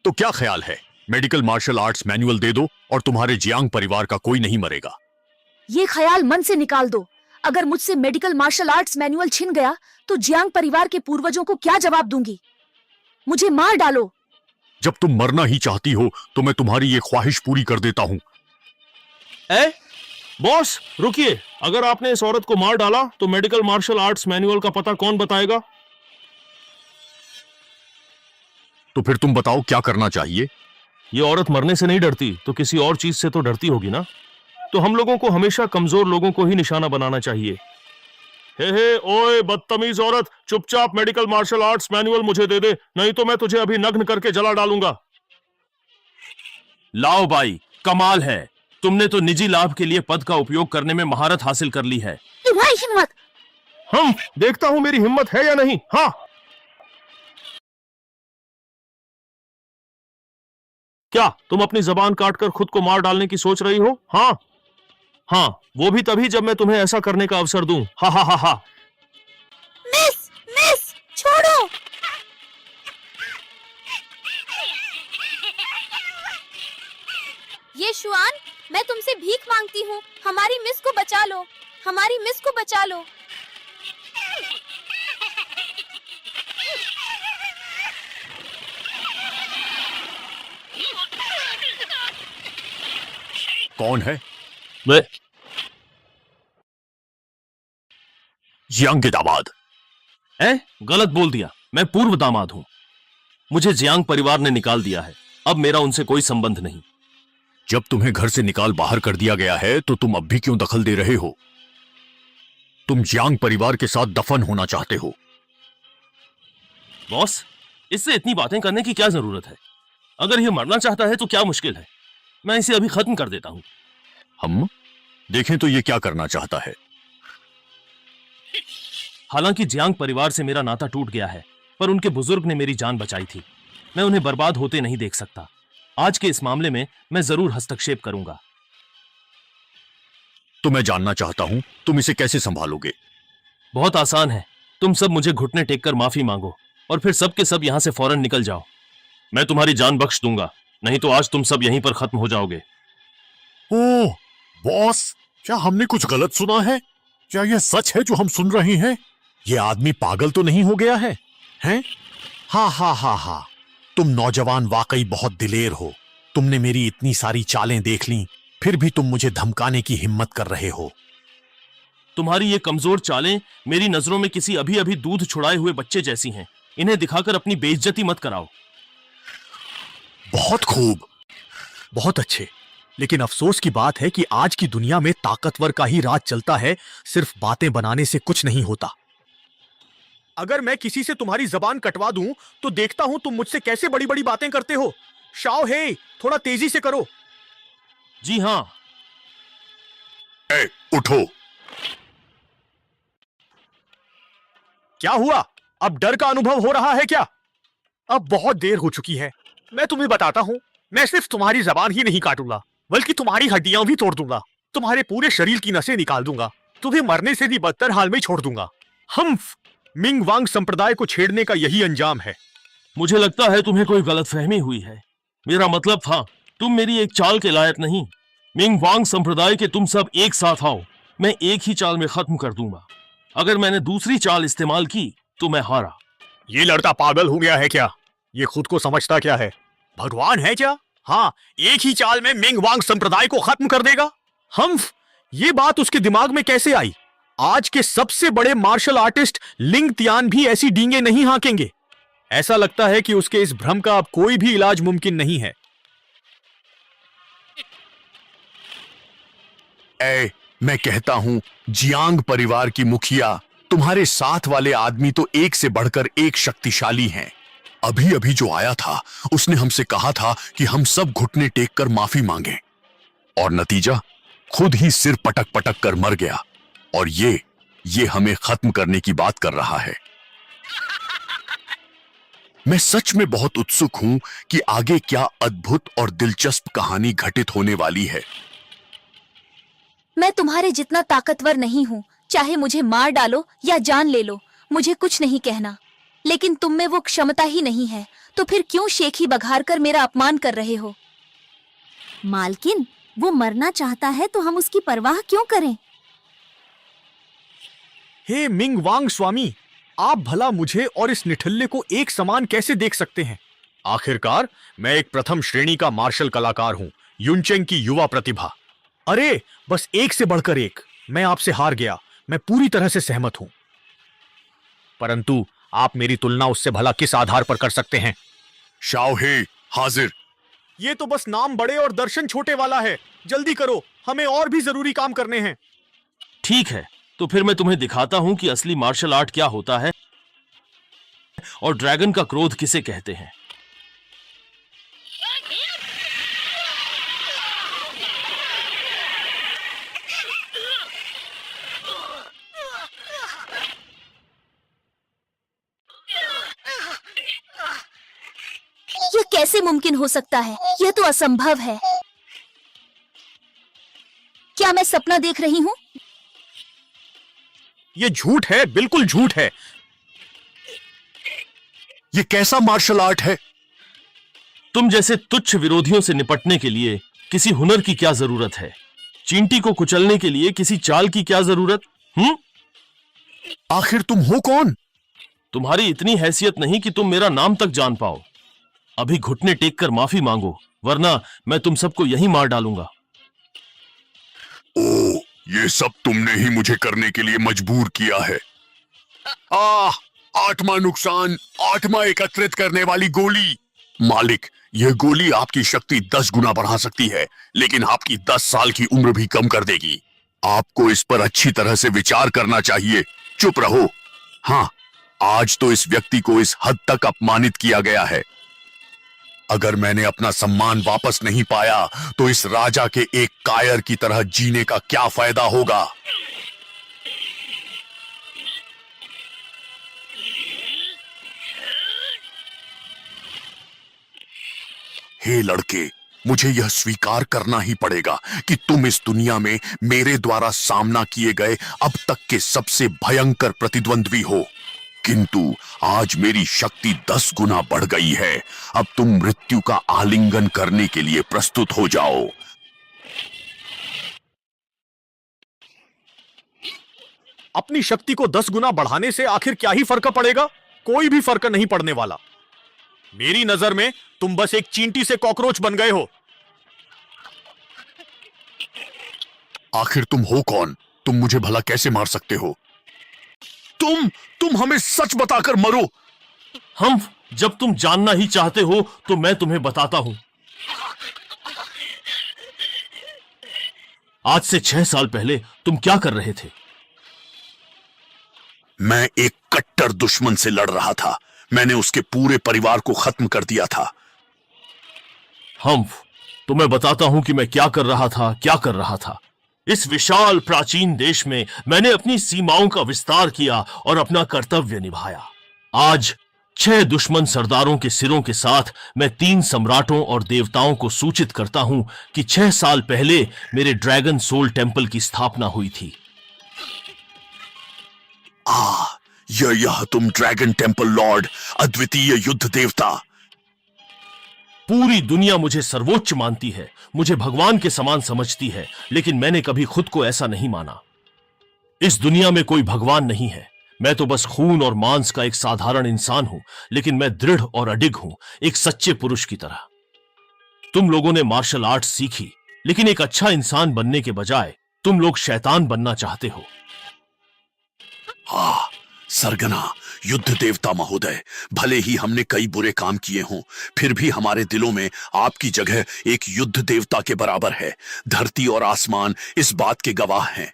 तो क्या ख्याल है, मेडिकल मार्शल आर्ट्स मैनुअल दे दो और तुम्हारे जियांग परिवार का कोई नहीं मरेगा।
ये ख्याल मन से निकाल दो। अगर मुझसे मेडिकल मार्शल आर्ट्स मैनुअल छिन गया तो जियांग परिवार के पूर्वजों को क्या जवाब दूंगी? मुझे मार डालो।
जब तुम मरना ही चाहती हो तो मैं तुम्हारी ये ख्वाहिश पूरी कर देता हूं।
बॉस रुकिए, अगर आपने इस औरत को मार डाला तो मेडिकल मार्शल आर्ट्स मैनुअल का पता कौन बताएगा?
तो फिर तुम बताओ क्या करना चाहिए?
ये औरत मरने से नहीं डरती तो किसी और चीज से तो डरती होगी ना। तो हम लोगों को हमेशा कमजोर लोगों को ही निशाना बनाना चाहिए। हे ओए बदतमीज औरत, चुपचाप मेडिकल मार्शल आर्ट्स मैनुअल मुझे दे दे, नहीं तो मैं तुझे अभी नग्न करके जला डालूंगा। लाओ भाई, कमाल है, तुमने तो निजी लाभ के लिए पद का उपयोग करने में महारत हासिल कर ली है।
तुम्हारी हिम्मत!
हम देखता हूं मेरी हिम्मत है या नहीं। हाँ, क्या तुम अपनी जबान काटकर खुद को मार डालने की सोच रही हो? हाँ हाँ, वो भी तभी जब मैं तुम्हें ऐसा करने का अवसर दूं। हा हा हा हा।
मिस, मिस, छोड़ो। ये शुआन, मैं तुमसे भीख मांगती हूँ, हमारी मिस को बचा लो, हमारी मिस को बचा लो।
कौन है?
मैं
जियांग के दामाद।
गलत बोल दिया, मैं पूर्व दामाद हूं। मुझे जियांग परिवार ने निकाल दिया है, अब मेरा उनसे कोई संबंध नहीं।
जब तुम्हें घर से निकाल बाहर कर दिया गया है तो तुम अब भी क्यों दखल दे रहे हो? तुम जियांग परिवार के साथ दफन होना चाहते हो।
बॉस, इससे इतनी बातें करने की क्या जरूरत है? अगर ये मरना चाहता है तो क्या मुश्किल है, मैं इसे अभी खत्म कर देता हूं।
हम देखें तो ये क्या करना चाहता है?
हालांकि जियांग परिवार से मेरा नाता टूट गया है, पर उनके बुजुर्ग ने मेरी जान बचाई थी। मैं उन्हें बर्बाद होते नहीं देख सकता। आज के इस मामले में मैं जरूर हस्तक्षेप करूंगा।
तो मैं जानना चाहता हूं तुम इसे कैसे संभालोगे?
बहुत आसान है, तुम सब मुझे घुटने टेक कर माफी मांगो और फिर सब के सब यहां से फौरन निकल जाओ। मैं तुम्हारी जान बख्श दूंगा, नहीं तो आज तुम सब यहीं पर खत्म हो जाओगे।
ओह बॉस, क्या हमने कुछ गलत सुना है? क्या यह सच है जो हम सुन रहे हैं? ये आदमी पागल तो नहीं हो गया है? हैं? हाँ हाँ हाँ हाँ, तुम नौजवान वाकई बहुत दिलेर हो। तुमने मेरी इतनी सारी चालें देख लीं, फिर भी तुम मुझे धमकाने की हिम्मत कर रहे हो।
तुम्हारी ये कमजोर चालें मेरी नजरों में किसी अभी अभी दूध छुड़ाए हुए बच्चे जैसी हैं। इन्हें दिखाकर अपनी बेइज्जती मत कराओ।
बहुत खूब, बहुत अच्छे। लेकिन अफसोस की बात है कि आज की दुनिया में ताकतवर का ही राज चलता है, सिर्फ बातें बनाने से कुछ नहीं होता। अगर मैं किसी से तुम्हारी जबान कटवा दूं तो देखता हूं तुम मुझसे कैसे बड़ी बड़ी बातें करते हो। शाओ हे, थोड़ा तेजी से करो।
जी हाँ।
उठो।
क्या हुआ? अब डर का अनुभव हो रहा है क्या? अब बहुत देर हो चुकी है। मैं तुम्हें बताता हूं, मैं सिर्फ तुम्हारी जबान ही नहीं काटूंगा, बल्कि तुम्हारी हड्डियां भी तोड़ दूंगा। तुम्हारे पूरे शरीर की नसें निकाल दूंगा। तुम्हें मरने से भी बदतर हाल में छोड़ दूंगा। हम्फ, मिंग वांग संप्रदाय को छेड़ने का यही अंजाम है।
मुझे लगता है तुम्हें कोई गलतफहमी हुई है। मेरा मतलब था, तुम मेरी एक चाल के लायक नहीं। मिंग वांग संप्रदाय के तुम सब एक साथ आओ, मैं एक ही चाल में खत्म कर दूंगा। अगर मैंने दूसरी चाल इस्तेमाल की तो मैं हारा।
ये लड़का पागल हो गया है क्या? ये खुद को समझता क्या है? भगवान है क्या? हाँ, एक ही चाल में मिंग वांग संप्रदाय को खत्म कर देगा। हम्फ, ये बात उसके दिमाग में कैसे आई?
आज के सबसे बड़े मार्शल आर्टिस्ट लिंग तियान भी ऐसी डींगे नहीं हाँकेंगे। ऐसा लगता है कि उसके इस भ्रम का अब कोई भी इलाज मुमकिन नहीं है।
मैं कहता हूं, जियांग परिवार की मुखिया, तुम्हारे साथ वाले आदमी तो एक से बढ़कर एक शक्तिशाली हैं। अभी अभी जो आया था उसने हमसे कहा था कि हम सब घुटने टेक कर माफी मांगे, और नतीजा खुद ही सिर पटक पटक कर मर गया। और ये हमें खत्म करने की बात कर रहा है। मैं सच में बहुत उत्सुक हूं कि आगे क्या अद्भुत और दिलचस्प कहानी घटित होने वाली है।
मैं तुम्हारे जितना ताकतवर नहीं हूँ, चाहे मुझे मार डालो या जान ले लो, मुझे कुछ नहीं कहना। लेकिन तुम में वो क्षमता ही नहीं है, तो फिर क्यों शेखी बघार कर मेरा अपमान कर रहे हो?
मालकिन, वो मरना चाहता है तो हम उसकी परवाह क्यों करें?
हे मिंग वांग स्वामी, आप भला मुझे और इस निठल्ले को एक समान कैसे देख सकते हैं? आखिरकार मैं एक प्रथम श्रेणी का मार्शल कलाकार हूं, युनचेंग की युवा प्रतिभा। अरे बस एक से बढ़कर एक। मैं आपसे हार गया, मैं पूरी तरह से सहमत हूं। परंतु आप मेरी तुलना उससे भला किस आधार पर कर सकते हैं?
शाओहे हाजिर।
ये तो बस नाम बड़े और दर्शन छोटे वाला है। जल्दी करो, हमें और भी जरूरी काम करने हैं।
ठीक है, तो फिर मैं तुम्हें दिखाता हूं कि असली मार्शल आर्ट क्या होता है और ड्रैगन का क्रोध किसे कहते हैं।
यह कैसे मुमकिन हो सकता है? यह तो असंभव है। क्या मैं सपना देख रही हूँ?
ये झूठ है, बिल्कुल झूठ है।
ये कैसा मार्शल आर्ट है?
तुम जैसे तुच्छ विरोधियों से निपटने के लिए किसी हुनर की क्या जरूरत है? चींटी को कुचलने के लिए किसी चाल की क्या जरूरत?
आखिर तुम हो कौन?
तुम्हारी इतनी हैसियत नहीं कि तुम मेरा नाम तक जान पाओ। अभी घुटने टेक कर माफी मांगो, वरना मैं तुम सबको यहीं मार डालूंगा।
ओ, ये सब तुमने ही मुझे करने के लिए मजबूर किया है। आठवां नुकसान, आठवां एकत्रित करने वाली गोली। मालिक, यह गोली आपकी शक्ति 10 गुना बढ़ा सकती है, लेकिन आपकी 10 साल की उम्र भी कम कर देगी। आपको इस पर अच्छी तरह से विचार करना चाहिए। चुप रहो। हाँ, आज तो इस व्यक्ति को इस हद तक अपमानित किया गया है। अगर मैंने अपना सम्मान वापस नहीं पाया तो इस राजा के एक कायर की तरह जीने का क्या फायदा होगा? हे लड़के, मुझे यह स्वीकार करना ही पड़ेगा कि तुम इस दुनिया में मेरे द्वारा सामना किए गए अब तक के सबसे भयंकर प्रतिद्वंद्वी हो। किंतु आज मेरी शक्ति 10 गुना बढ़ गई है। अब तुम मृत्यु का आलिंगन करने के लिए प्रस्तुत हो जाओ।
अपनी शक्ति को 10 गुना बढ़ाने से आखिर क्या ही फर्क पड़ेगा? कोई भी फर्क नहीं पड़ने वाला। मेरी नजर में तुम बस एक चींटी से कॉकरोच बन गए हो।
आखिर तुम हो कौन? तुम मुझे भला कैसे मार सकते हो? तुम हमें सच बताकर मरो।
हम जब तुम जानना ही चाहते हो तो मैं तुम्हें बताता हूं। आज से 6 साल पहले तुम क्या कर रहे थे?
मैं एक कट्टर दुश्मन से लड़ रहा था। मैंने उसके पूरे परिवार को खत्म कर दिया था।
तो मैं बताता हूं कि मैं क्या कर रहा था। इस विशाल प्राचीन देश में मैंने अपनी सीमाओं का विस्तार किया और अपना कर्तव्य निभाया। आज 6 दुश्मन सरदारों के सिरों के साथ मैं 3 सम्राटों और देवताओं को सूचित करता हूं कि 6 साल पहले मेरे ड्रैगन सोल टेम्पल की स्थापना हुई थी।
यह तुम ड्रैगन टेम्पल लॉर्ड, अद्वितीय युद्ध देवता।
पूरी दुनिया मुझे सर्वोच्च मानती है, मुझे भगवान के समान समझती है, लेकिन मैंने कभी खुद को ऐसा नहीं माना। इस दुनिया में कोई भगवान नहीं है। मैं तो बस खून और मांस का एक साधारण इंसान हूं, लेकिन मैं दृढ़ और अडिग हूं, एक सच्चे पुरुष की तरह। तुम लोगों ने मार्शल आर्ट सीखी, लेकिन एक अच्छा इंसान बनने के बजाय तुम लोग शैतान बनना चाहते हो।
हाँ सरगना, युद्ध देवता महोदय, भले ही हमने कई बुरे काम किए हों, फिर भी हमारे दिलों में आपकी जगह एक युद्ध देवता के बराबर है। धरती और आसमान इस बात के गवाह हैं।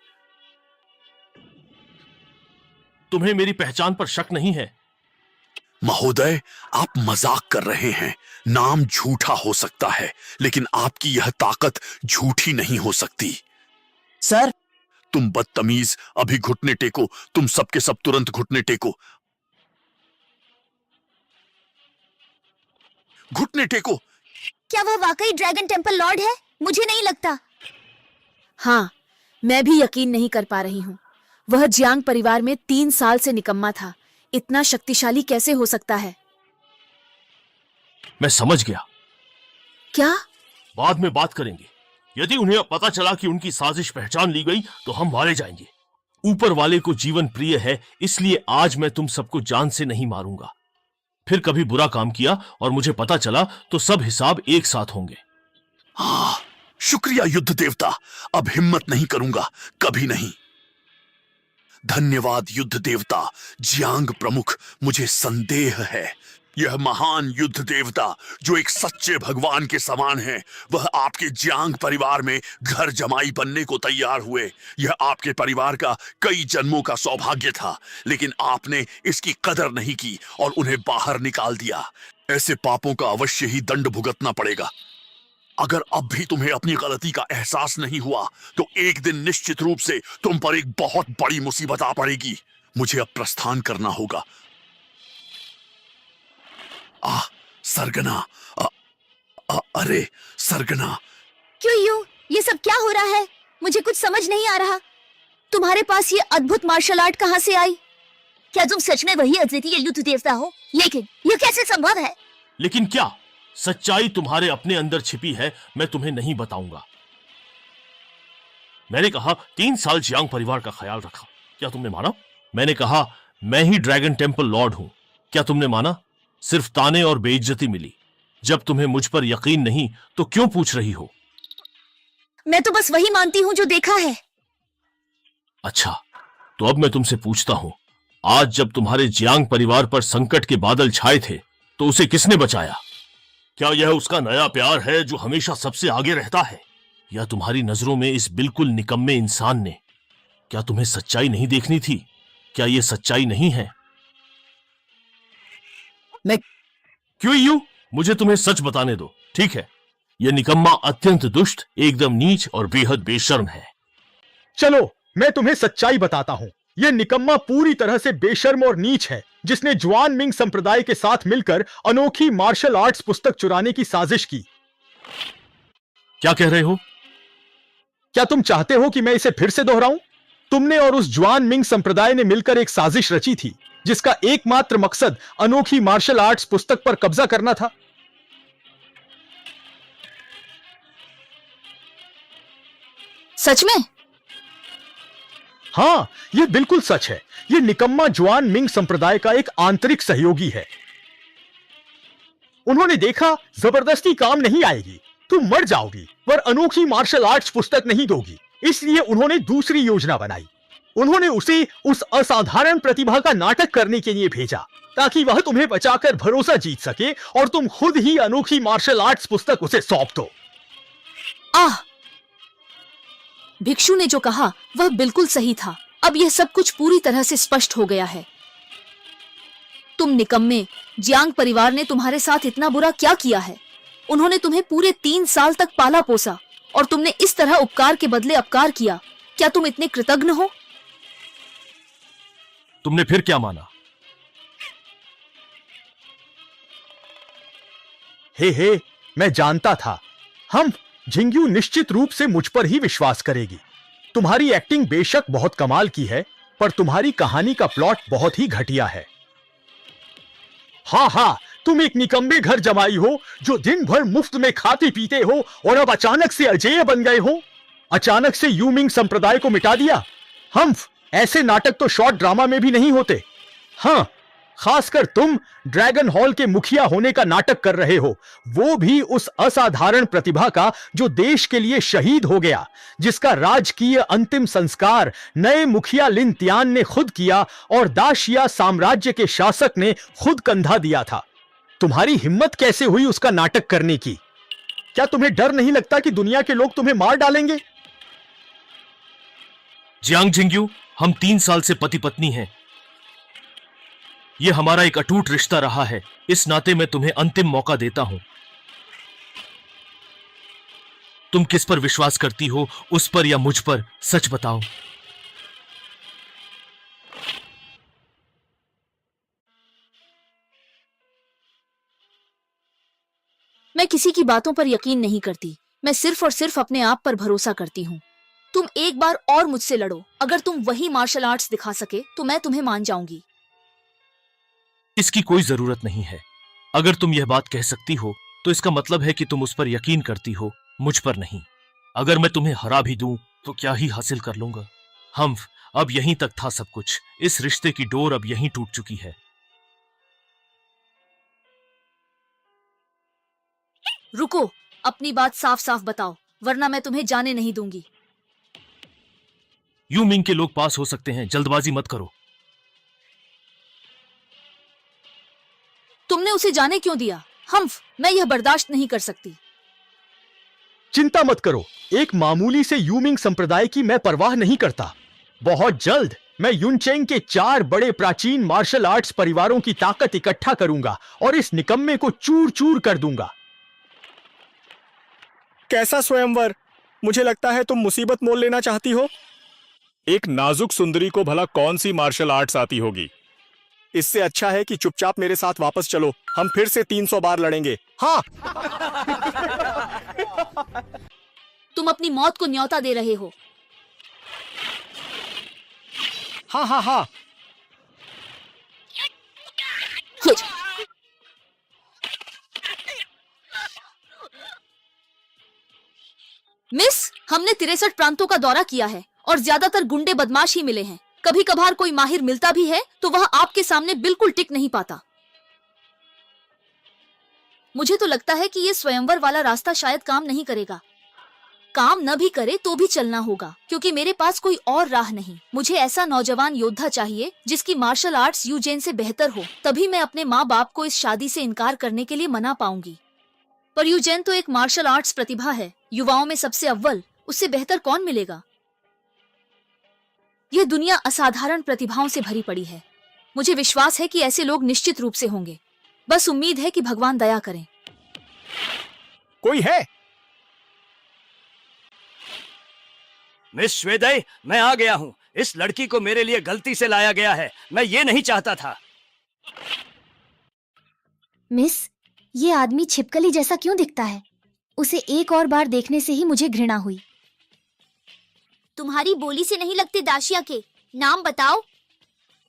तुम्हें मेरी पहचान पर शक नहीं है?
महोदय, आप मजाक कर रहे हैं। नाम झूठा हो सकता है, लेकिन आपकी यह ताकत झूठी नहीं हो सकती।
सर,
तुम बदतमीज, अभी घुटने टेको। तुम सबके सब तुरंत घुटने टेको। घुटने टेको।
क्या वह वाकई ड्रैगन टेम्पल लॉर्ड है? मुझे नहीं लगता।
हाँ, मैं भी यकीन नहीं कर पा रही हूँ। वह जियांग परिवार में 3 साल से निकम्मा था। इतना शक्तिशाली कैसे हो सकता है?
मैं समझ गया।
क्या?
बाद में बात करेंगे। यदि उन्हें अब पता चला कि उनकी साजिश पहचान ली गई तो हम मारे जाएंगे। ऊपर वाले को जीवन प्रिय है, इसलिए आज मैं तुम सबको जान से नहीं मारूंगा। फिर कभी बुरा काम किया और मुझे पता चला तो सब हिसाब एक साथ होंगे।
हाँ, शुक्रिया युद्ध देवता। अब हिम्मत नहीं करूंगा, कभी नहीं। धन्यवाद युद्ध देवता। जियांग प्रमुख, मुझे संदेह है यह महान युद्ध देवता जो एक सच्चे भगवान के समान है, वह आपके जियांग परिवार में घर जमाई बनने को तैयार हुए। यह आपके परिवार का कई जन्मों का सौभाग्य था, लेकिन आपने इसकी कदर नहीं की और उन्हें बाहर निकाल दिया। ऐसे पापों का अवश्य ही दंड भुगतना पड़ेगा। अगर अब भी तुम्हें अपनी गलती का एहसास नहीं हुआ तो एक दिन निश्चित रूप से तुम पर एक बहुत बड़ी मुसीबत आ पड़ेगी। मुझे अब प्रस्थान करना होगा। सरगना, अरे सरगना।
क्यों यूं? ये सब क्या हो रहा है? मुझे कुछ समझ नहीं आ रहा। तुम्हारे पास ये अद्भुत मार्शल आर्ट कहाँ से आई? क्या तुम सच में वही अद्वितीय युद्ध देवता हो? लेकिन ये कैसे संभव है?
लेकिन क्या? सच्चाई तुम्हारे अपने अंदर छिपी है, मैं तुम्हें नहीं बताऊंगा। मैंने कहा 3 साल जियांग परिवार का ख्याल रखा, क्या तुमने माना? मैंने कहा मैं ही ड्रैगन टेम्पल लॉर्ड हूं, क्या तुमने माना? सिर्फ ताने और बेइज्जती मिली। जब तुम्हें मुझ पर यकीन नहीं तो क्यों पूछ रही हो?
मैं तो बस वही मानती हूँ जो देखा है।
अच्छा, तो अब मैं तुमसे पूछता हूं, आज जब तुम्हारे जियांग परिवार पर संकट के बादल छाए थे तो उसे किसने बचाया? क्या यह उसका नया प्यार है जो हमेशा सबसे आगे रहता है, या तुम्हारी नजरों में इस बिल्कुल निकम्मे इंसान ने? क्या तुम्हें सच्चाई नहीं देखनी थी? क्या यह सच्चाई नहीं है?
मैं
क्यों यूं? मुझे तुम्हें सच बताने दो, ठीक है? यह निकम्मा अत्यंत दुष्ट, एकदम नीच और बेहद बेशर्म है।
चलो मैं तुम्हें सच्चाई बताता हूं। यह निकम्मा पूरी तरह से बेशर्म और नीच है, जिसने जुआन मिंग संप्रदाय के साथ मिलकर अनोखी मार्शल आर्ट्स पुस्तक चुराने की साजिश की।
क्या कह रहे हो?
क्या तुम चाहते हो कि मैं इसे फिर से दोहराऊं? तुमने और उस जुआन मिंग संप्रदाय ने मिलकर एक साजिश रची थी जिसका एकमात्र मकसद अनोखी मार्शल आर्ट्स पुस्तक पर कब्जा करना था।
सच में?
हाँ, यह बिल्कुल सच है। यह निकम्मा जुआन मिंग संप्रदाय का एक आंतरिक सहयोगी है। उन्होंने देखा जबरदस्ती काम नहीं आएगी, तुम मर जाओगी, पर अनोखी मार्शल आर्ट्स पुस्तक नहीं दोगी। इसलिए उन्होंने दूसरी योजना बनाई। उन्होंने उसे उस असाधारण प्रतिभा का नाटक करने के लिए भेजा ताकि वह तुम्हें बचाकर भरोसा जीत सके और तुम खुद ही अनोखी मार्शल आर्ट्स पुस्तक उसे सौंप दो।
भिक्षु ने जो कहा वह बिल्कुल सही था। अब यह सब कुछ पूरी तरह से स्पष्ट हो गया है। तुम निकम्मे, जियांग परिवार ने तुम्हारे साथ इतना बुरा क्या किया है? उन्होंने तुम्हें पूरे 3 साल तक पाला पोसा और तुमने इस तरह उपकार के बदले अपकार किया। क्या तुम इतने कृतज्ञ हो?
तुमने फिर क्या माना?
हे, मैं जानता था। हम झिंग्यू निश्चित रूप से मुझ पर ही विश्वास करेगी। तुम्हारी एक्टिंग बेशक बहुत कमाल की है, पर तुम्हारी कहानी का प्लॉट बहुत ही घटिया है। हाँ, तुम एक निकम्मे घर जमाई हो जो दिन भर मुफ्त में खाते पीते हो और अब अचानक से अजेय बन गए हो। अचानक से यूमिंग संप्रदाय को मिटा दिया। हम ऐसे नाटक तो शॉर्ट ड्रामा में भी नहीं होते। हाँ, खासकर तुम ड्रैगन हॉल के मुखिया होने का नाटक कर रहे हो, वो भी उस असाधारण प्रतिभा का जो देश के लिए शहीद हो गया, जिसका राजकीय अंतिम संस्कार नए मुखिया लिन तियान ने खुद किया और दाशिया साम्राज्य के शासक ने खुद कंधा दिया था। तुम्हारी हिम्मत कैसे हुई उसका नाटक करने की? क्या तुम्हें डर नहीं लगता कि दुनिया के लोग तुम्हें मार डालेंगे?
जियांग जिंगयू, हम 3 साल से पति पत्नी हैं। यह हमारा एक अटूट रिश्ता रहा है। इस नाते मैं तुम्हें अंतिम मौका देता हूं। तुम किस पर विश्वास करती हो, उस पर या मुझ पर? सच बताओ।
मैं किसी की बातों पर यकीन नहीं करती। मैं सिर्फ और सिर्फ अपने आप पर भरोसा करती हूँ। तुम एक बार और मुझसे लड़ो। अगर तुम वही मार्शल आर्ट्स दिखा सके तो मैं तुम्हें मान जाऊंगी।
इसकी कोई जरूरत नहीं है। अगर तुम यह बात कह सकती हो तो इसका मतलब है कि तुम उस पर यकीन करती हो, मुझ पर नहीं। अगर मैं तुम्हें हरा भी दूं तो क्या ही हासिल कर लूंगा। हम्फ, अब यहीं तक था सब कुछ। इस रिश्ते की डोर अब यहीं टूट चुकी है।
रुको, अपनी बात साफ साफ बताओ, वरना मैं तुम्हें जाने नहीं दूंगी।
यू मिंग के लोग पास हो सकते हैं, जल्दबाजी मत करो।
तुमने उसे जाने क्यों दिया? हम्फ, मैं यह बर्दाश्त नहीं कर सकती।
चिंता मत करो, एक मामूली से यूमिंग संप्रदाय की मैं परवाह नहीं करता। बहुत जल्द मैं युनचेंग के 4 बड़े प्राचीन मार्शल आर्ट्स परिवारों की ताकत इकट्ठा करूंगा और इस निकम्मे को चूर चूर कर दूंगा।
कैसा स्वयंवर? मुझे लगता है तुम मुसीबत मोल लेना चाहती हो। एक नाजुक सुंदरी को भला कौन सी मार्शल आर्ट्स आती होगी? इससे अच्छा है कि चुपचाप मेरे साथ वापस चलो। हम फिर से 300 बार लड़ेंगे। हाँ।
तुम अपनी मौत को न्योता दे रहे हो।
हाँ हाँ हाँ।
मिस, हमने 63 प्रांतों का दौरा किया है और ज्यादातर गुंडे बदमाश ही मिले हैं। कभी कभार कोई माहिर मिलता भी है तो वह आपके सामने बिल्कुल टिक नहीं पाता। मुझे तो लगता है कि ये स्वयंवर वाला रास्ता शायद काम नहीं करेगा। काम न भी करे तो भी चलना होगा, क्योंकि मेरे पास कोई और राह नहीं। मुझे ऐसा नौजवान योद्धा चाहिए जिसकी मार्शल आर्ट्स यूजेन से बेहतर हो। तभी मैं अपने माँ बाप को इस शादी से इनकार करने के लिए मना पाऊंगी। पर यूजेन तो एक मार्शल आर्ट्स प्रतिभा है, युवाओं में सबसे अव्वल। उससे बेहतर कौन मिलेगा? यह दुनिया असाधारण प्रतिभाओं से भरी पड़ी है। मुझे विश्वास है कि ऐसे लोग निश्चित रूप से होंगे। बस उम्मीद है कि भगवान दया करें।
कोई है?
मिस श्वेदय, मैं आ गया हूं। इस लड़की को मेरे लिए गलती से लाया गया है। मैं ये नहीं चाहता था।
मिस, ये आदमी छिपकली जैसा क्यों दिखता है? उसे एक और बार देखने से ही मुझे घृणा हुई। तुम्हारी बोली से नहीं लगते दाशिया के। नाम बताओ।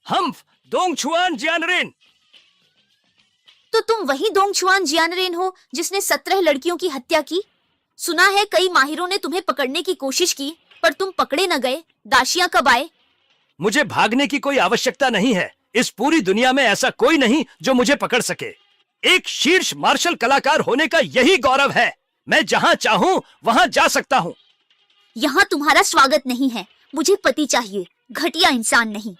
हम्फ दोंगछुआन जियानरेन।
तो तुम वही दोंगछुआन जियानरेन हो जिसने 17 लड़कियों की हत्या की। सुना है कई माहिरों ने तुम्हें पकड़ने की कोशिश की, पर तुम पकड़े न गए। दाशिया कब आए?
मुझे भागने की कोई आवश्यकता नहीं है। इस पूरी दुनिया में ऐसा कोई नहीं जो मुझे पकड़ सके। एक शीर्ष मार्शल कलाकार होने का यही गौरव है। मैं जहां चाहूं वहां जा सकता हूं।
यहाँ तुम्हारा स्वागत नहीं है। मुझे पति चाहिए, घटिया इंसान नहीं।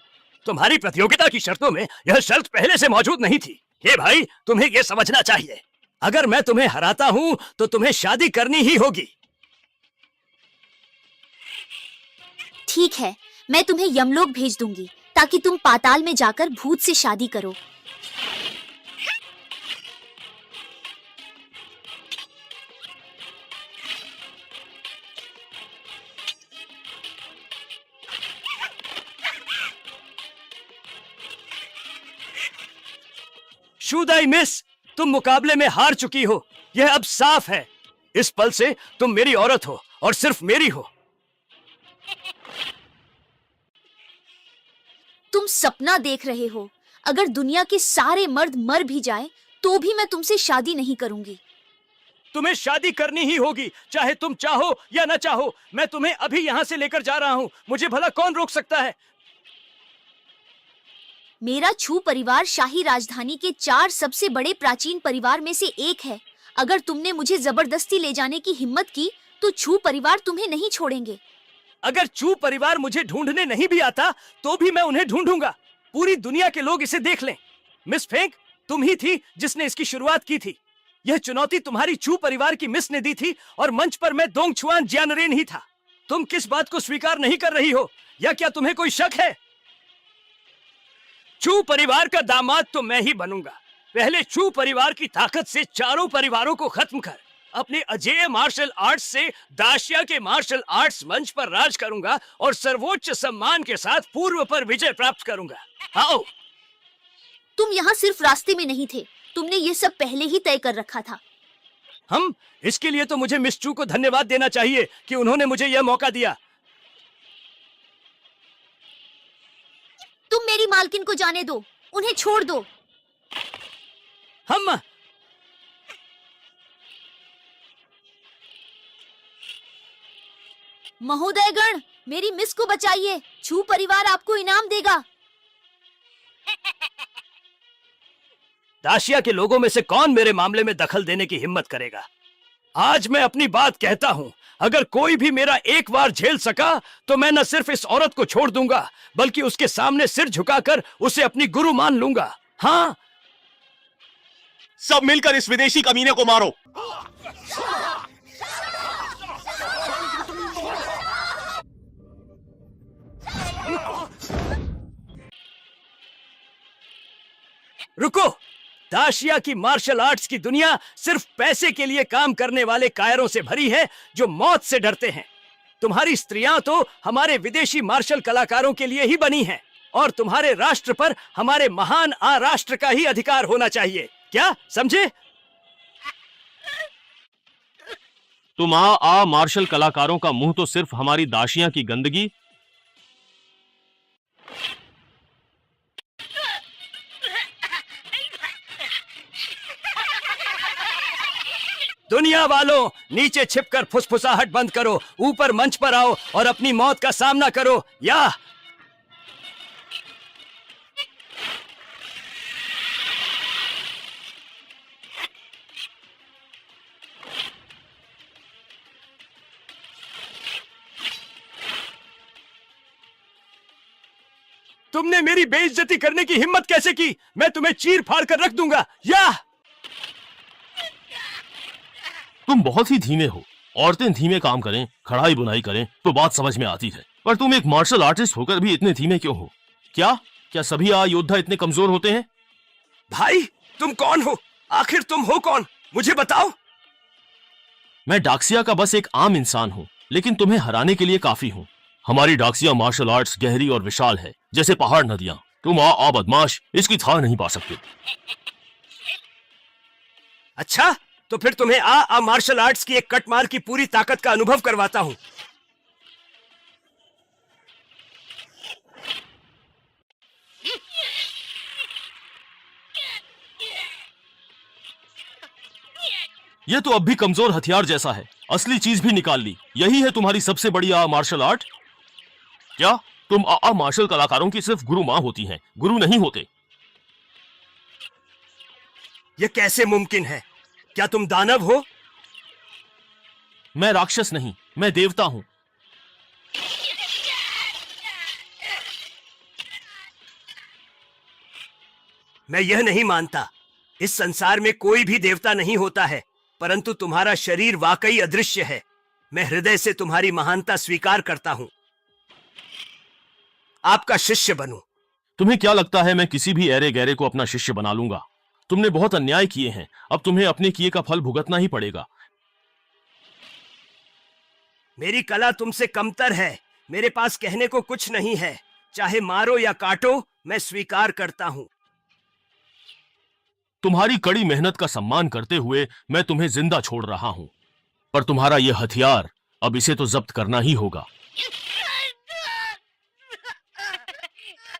तुम्हारी प्रतियोगिता की शर्तों में यह शर्त पहले से मौजूद नहीं थी। हे भाई, तुम्हें यह समझना चाहिए। अगर मैं तुम्हें हराता हूं तो तुम्हें शादी करनी ही होगी।
ठीक है, मैं तुम्हें यमलोक भेज दूंगी ताकि तुम पाताल में जाकर भूत से शादी करो।
शुदाई मिस, तुम मुकाबले में हार चुकी हो। यह अब साफ है। इस पल से तुम मेरी औरत हो और सिर्फ मेरी हो।
तुम सपना देख रहे हो। अगर दुनिया के सारे मर्द मर भी जाएं, तो भी मैं तुमसे शादी नहीं करूंगी।
तुम्हें शादी करनी ही होगी, चाहे तुम चाहो या न चाहो। मैं तुम्हें अभी यहां से लेकर जा रहा हूं। मुझे भला कौन रोक सकता है?
मेरा छू परिवार शाही राजधानी के 4 सबसे बड़े प्राचीन परिवार में से एक है। अगर तुमने मुझे जबरदस्ती ले जाने की हिम्मत की तो छू परिवार तुम्हें नहीं छोड़ेंगे।
अगर चू परिवार मुझे ढूंढने नहीं भी आता तो भी मैं उन्हें ढूंढूंगा। पूरी दुनिया के लोग इसे देख लें। मिस फेंग, तुम ही थी जिसने इसकी शुरुआत की थी। यह चुनौती तुम्हारी चू परिवार की मिस ने दी थी और मंच पर मैं दोंगछुआन जियानरेन ही था। तुम किस बात को स्वीकार नहीं कर रही हो, या क्या तुम्हें कोई शक है? चू परिवार का दामाद तो मैं ही बनूंगा। पहले चू परिवार की ताकत से चारों परिवारों को खत्म कर अपने अजेय मार्शल आर्ट्स से दाशिया के मार्शल आर्ट्स मंच पर राज करूंगा और सर्वोच्च सम्मान के साथ पूर्व पर विजय प्राप्त करूंगा। आओ।
तुम यहाँ सिर्फ रास्ते में नहीं थे, तुमने ये सब पहले ही तय कर रखा था।
हम इसके लिए तो मुझे मिस चू को धन्यवाद देना चाहिए कि उन्होंने मुझे यह मौका दिया।
तुम मेरी मालकिन को जाने दो, उन्हें छोड़ दो।
हम
महोदयगण, मेरी मिस को बचाइए। छू परिवार आपको इनाम देगा।
दाशिया के लोगों में से कौन मेरे मामले में दखल देने की हिम्मत करेगा? आज मैं अपनी बात कहता हूं, अगर कोई भी मेरा एक बार झेल सका तो मैं न सिर्फ इस औरत को छोड़ दूंगा बल्कि उसके सामने सिर झुकाकर उसे अपनी गुरु मान लूंगा। हाँ,
सब मिलकर इस विदेशी कमीने को मारो।
रुको। दाशिया की मार्शल आर्ट्स की दुनिया सिर्फ पैसे के लिए काम करने वाले कायरों से भरी है जो मौत से डरते हैं। तुम्हारी स्त्रियां तो हमारे विदेशी मार्शल कलाकारों के लिए ही बनी हैं और तुम्हारे राष्ट्र पर हमारे महान राष्ट्र का ही अधिकार होना चाहिए। क्या समझे?
तुम आ मार्शल कलाकारों का मुंह तो सिर्फ हमारी दाशियां की गंदगी।
दुनिया वालों, नीचे छिपकर फुसफुसाहट बंद करो, ऊपर मंच पर आओ और अपनी मौत का सामना करो। या तुमने मेरी बेइज्जती करने की हिम्मत कैसे की? मैं तुम्हें चीर फाड़ कर रख दूंगा। या
तुम बहुत ही धीमे हो। औरतें धीमे काम करें, कढ़ाई बुनाई करें तो बात समझ में आती है, पर तुम एक मार्शल आर्टिस्ट होकर भी इतने धीमे क्यों हो? क्या सभी योद्धा इतने कमजोर होते हैं?
भाई, तुम कौन हो? आखिर तुम हो कौन? मुझे बताओ।
मैं डाक्सिया का बस एक आम इंसान हूँ, लेकिन तुम्हें हराने के लिए काफी हूँ। हमारी डाक्सिया मार्शल आर्ट्स गहरी और विशाल है, जैसे पहाड़ नदियां। तुम आ बदमाश इसकी थाह नहीं पा सकते।
अच्छा, तो फिर तुम्हें आ मार्शल आर्ट्स की एक कटमार की पूरी ताकत का अनुभव करवाता हूं।
यह तो अब भी कमजोर हथियार जैसा है। असली चीज भी निकाल ली। यही है तुम्हारी सबसे बड़ी मार्शल आर्ट? क्या तुम मार्शल कलाकारों की सिर्फ गुरु मां होती हैं, गुरु नहीं होते?
यह कैसे मुमकिन है? क्या तुम दानव हो?
मैं राक्षस नहीं, मैं देवता हूं।
मैं यह नहीं मानता। इस संसार में कोई भी देवता नहीं होता है, परंतु तुम्हारा शरीर वाकई अदृश्य है। मैं हृदय से तुम्हारी महानता स्वीकार करता हूं। आपका शिष्य बनूं।
तुम्हें क्या लगता है मैं किसी भी ऐरे गहरे को अपना शिष्य बना लूंगा? तुमने बहुत अन्याय किए हैं, अब तुम्हें अपने किए का फल भुगतना ही पड़ेगा।
मेरी कला तुमसे कमतर है। मेरे पास कहने को कुछ नहीं है। चाहे मारो या काटो, मैं स्वीकार करता हूं।
तुम्हारी कड़ी मेहनत का सम्मान करते हुए मैं तुम्हें जिंदा छोड़ रहा हूं, पर तुम्हारा यह हथियार, अब इसे तो जब्त करना ही होगा।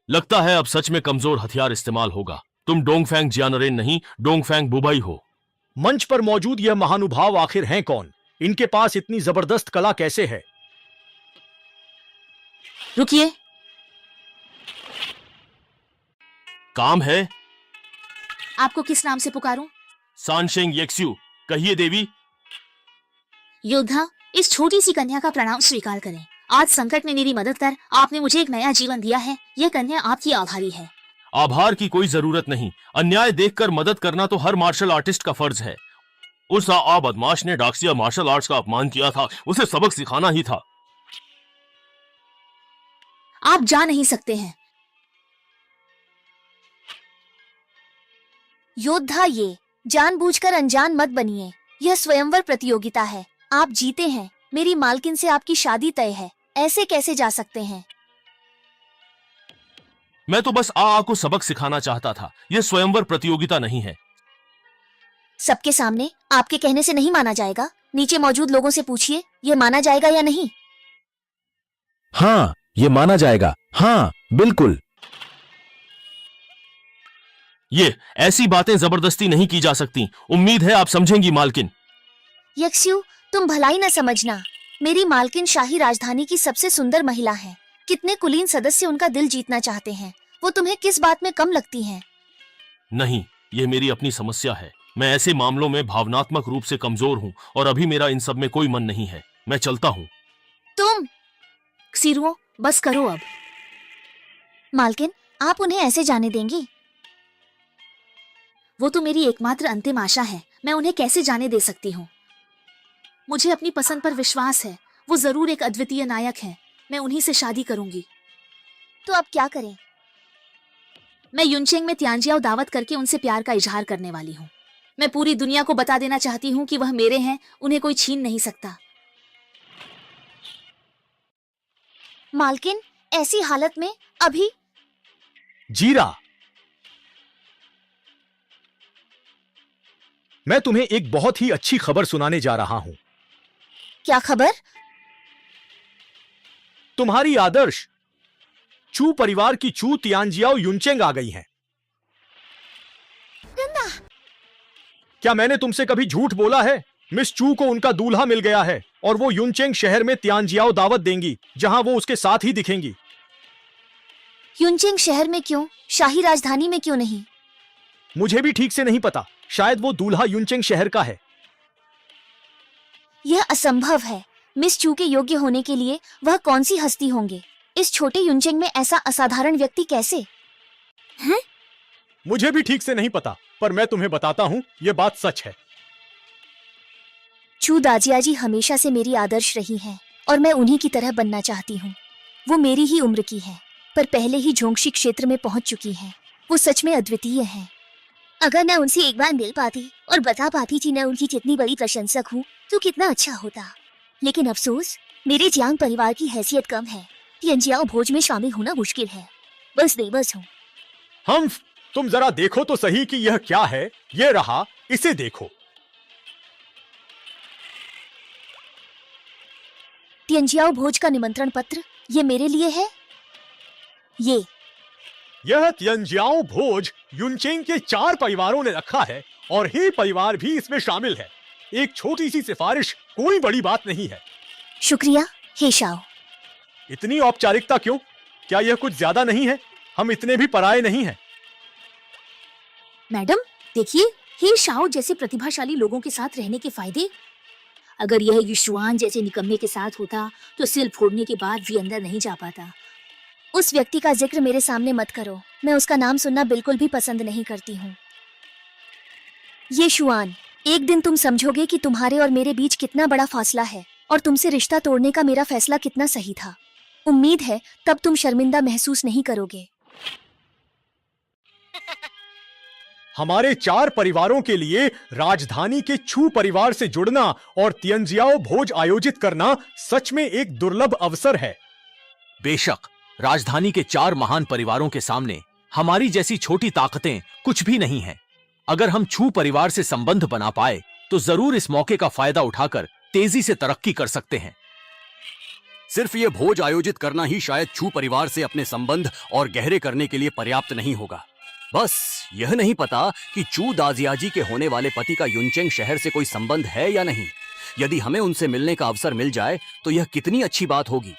लगता है अब सच में कमजोर हथियार इस्तेमाल होगा। तुम डोंगफैंग जियानरेन नहीं, डोंगफैंग बुबाई हो।
मंच पर मौजूद यह महानुभाव आखिर हैं कौन? इनके पास इतनी जबरदस्त कला कैसे है?
रुकिए।
काम है।
आपको किस नाम से पुकारूं?
सानशेंग येक्स्यू, कहिए देवी।
योद्धा, इस छोटी सी कन्या का प्रणाम स्वीकार करें। आज संकट में मेरी मदद कर आपने मुझे एक नया जीवन दिया है। यह कन्या आपकी आभारी है।
आभार की कोई जरूरत नहीं। अन्याय देखकर मदद करना तो हर मार्शल आर्टिस्ट का फर्ज है। उस बदमाश ने डाक्सिया मार्शल आर्ट्स का अपमान किया था, उसे सबक सिखाना ही था।
आप जा नहीं सकते हैं।
योद्धा, ये जानबूझकर अनजान मत बनिए। यह स्वयंवर प्रतियोगिता है। आप जीते हैं। मेरी मालकिन से आपकी शादी तय है। ऐसे कैसे जा सकते हैं?
मैं तो बस आ को सबक सिखाना चाहता था। यह स्वयंवर प्रतियोगिता नहीं है।
सबके सामने आपके कहने से नहीं माना जाएगा। नीचे मौजूद लोगों से पूछिए, यह माना जाएगा या नहीं।
हाँ, ये माना जाएगा। हाँ, बिल्कुल।
ये ऐसी बातें जबरदस्ती नहीं की जा सकती। उम्मीद है आप समझेंगी मालकिन।
यक्स्यू, तुम भलाई न समझना। मेरी मालकिन शाही राजधानी की सबसे सुंदर महिला है। कितने कुलीन सदस्य उनका दिल जीतना चाहते हैं। वो तुम्हें किस बात में कम लगती हैं?
नहीं, ये मेरी अपनी समस्या है। मैं ऐसे मामलों में भावनात्मक रूप से कमजोर हूँ और अभी मेरा इन सब में कोई मन नहीं है। मैं चलता हूँ।
तुम
क्सीरुओ, बस करो अब।
मालकिन, आप उन्हें ऐसे जाने देंगी?
वो तो मेरी एकमात्र अंतिम आशा है। मैं उन्हें कैसे जाने दे सकती हूँ? मुझे अपनी पसंद पर विश्वास है। वो जरूर एक अद्वितीय नायक हैं। मैं उन्हीं से शादी करूंगी।
तो अब क्या करें?
मैं युनचेंग में तियानजियाओ दावत करके उनसे प्यार का इजहार करने वाली हूँ। मैं पूरी दुनिया को बता देना चाहती हूँ कि वह मेरे हैं। उन्हें कोई छीन नहीं सकता।
मालकिन, ऐसी हालत में अभी?
जीरा, मैं तुम्हें एक बहुत ही अच्छी खबर सुनाने जा रहा हूं।
क्या खबर?
तुम्हारी आदर्श चू परिवार की चू तियानजियाओ युनचेंग आ गई हैं। क्या मैंने तुमसे कभी झूठ बोला है? मिस चू को उनका दूल्हा मिल गया है और वो युनचेंग शहर में तियानजियाओ दावत देंगी, जहां वो उसके साथ ही दिखेंगी।
युनचेंग शहर में क्यों? शाही राजधानी में क्यों नहीं?
मुझे भी ठीक से नहीं पता। शायद वो दूल्हा युनचेंग शहर का है।
यह असंभव है। मिस चू के योग्य होने के लिए वह कौन सी हस्ती होंगे? इस छोटे युनचेंग में ऐसा असाधारण व्यक्ति कैसे? हैं?
मुझे भी ठीक से नहीं पता, पर मैं तुम्हें बताता हूं, यह बात सच है।
चू दाजियाजी हमेशा से मेरी आदर्श रही हैं और मैं उन्हीं की तरह बनना चाहती हूँ। वो मेरी ही उम्र की है, पर पहले ही झोंगशी क्षेत्र में पहुंच चुकी हैं। वो सच में अद्वितीय हैं। अगर मैं उनसे एक बार मिल पाती और बता पाती कि मैं उनकी कितनी बड़ी प्रशंसक हूँ तो कितना अच्छा होता। लेकिन अफसोस, मेरे जियांग परिवार की हैसियत कम है। तियानजियाओ भोज में शामिल होना मुश्किल है। बस बेबस हूँ।
हम्फ, तुम जरा देखो तो सही कि यह क्या है। ये रहा, इसे देखो।
तियानजियाओ भोज का निमंत्रण पत्र, ये मेरे लिए है।
यह तियानजियाओ भोज युनचेंग के 4 परिवारों ने रखा है और ही परिवार भी इसमें शामिल है। एक छोटी सी सिफारिश, कोई बड़ी बात नहीं है।
शुक्रिया हे शाओ।
इतनी औपचारिकता क्यों? क्या यह कुछ ज्यादा नहीं है? हम इतने भी पराये नहीं हैं।
मैडम देखिए, हे शाओ जैसे प्रतिभाशाली लोगों के साथ रहने के फायदे। अगर यह युशुआन जैसे निकम्मे के साथ होता तो सिल फोड़ने के बाद भी अंदर नहीं जा पाता।
उस व्यक्ति का जिक्र मेरे सामने मत करो। मैं उसका नाम सुनना बिल्कुल भी पसंद नहीं करती हूँ। ये शुआन, एक दिन तुम समझोगे कि तुम्हारे और मेरे बीच कितना बड़ा फासला है और तुमसे रिश्ता तोड़ने का मेरा फैसला कितना सही था। उम्मीद है तब तुम शर्मिंदा महसूस नहीं करोगे।
हमारे 4 परिवारों के लिए राजधानी के छू परिवार से जुड़ना और तियानजियाओ भोज आयोजित करना सच में एक दुर्लभ अवसर है।
बेशक, राजधानी के 4 महान परिवारों के सामने हमारी जैसी छोटी ताकतें कुछ भी नहीं हैं। अगर हम छू परिवार से संबंध बना पाए तो जरूर इस मौके का फायदा उठाकर तेजी से तरक्की कर सकते हैं।
सिर्फ ये भोज आयोजित करना ही शायद छू परिवार से अपने संबंध और गहरे करने के लिए पर्याप्त नहीं होगा। बस यह नहीं पता कि चू दाजियाजी के होने वाले पति का युनचेंग शहर से कोई संबंध है या नहीं। यदि हमें उनसे मिलने का अवसर मिल जाए तो यह कितनी अच्छी बात होगी।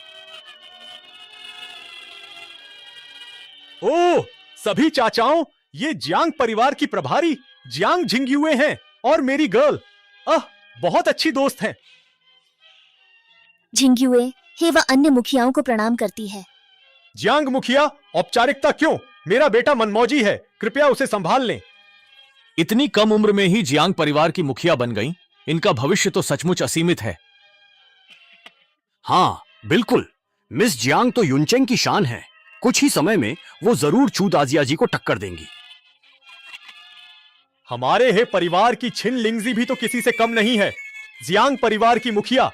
ओह,
सभी चाचाओं, ये जियांग परिवार की प्रभारी जियांग झिंगयुए हैं और मेरी गर्ल बहुत अच्छी दोस्त हैं।
झिंग्युए हे वह अन्य मुखियाओं को प्रणाम करती है।
जियांग मुखिया, औपचारिकता क्यों? मेरा बेटा मनमौजी है, कृपया उसे संभाल लें।
इतनी कम उम्र में ही जियांग परिवार की मुखिया बन गई। इनका भविष्य तो सचमुच असीमित है। हाँ बिल्कुल, मिस जियांग तो युनचेंग की शान है। कुछ ही समय में वो जरूर चू दाजियाजी को टक्कर देंगी।
हमारे हे परिवार की छिन लिंगजी भी तो किसी से कम नहीं है। जियांग परिवार की मुखिया।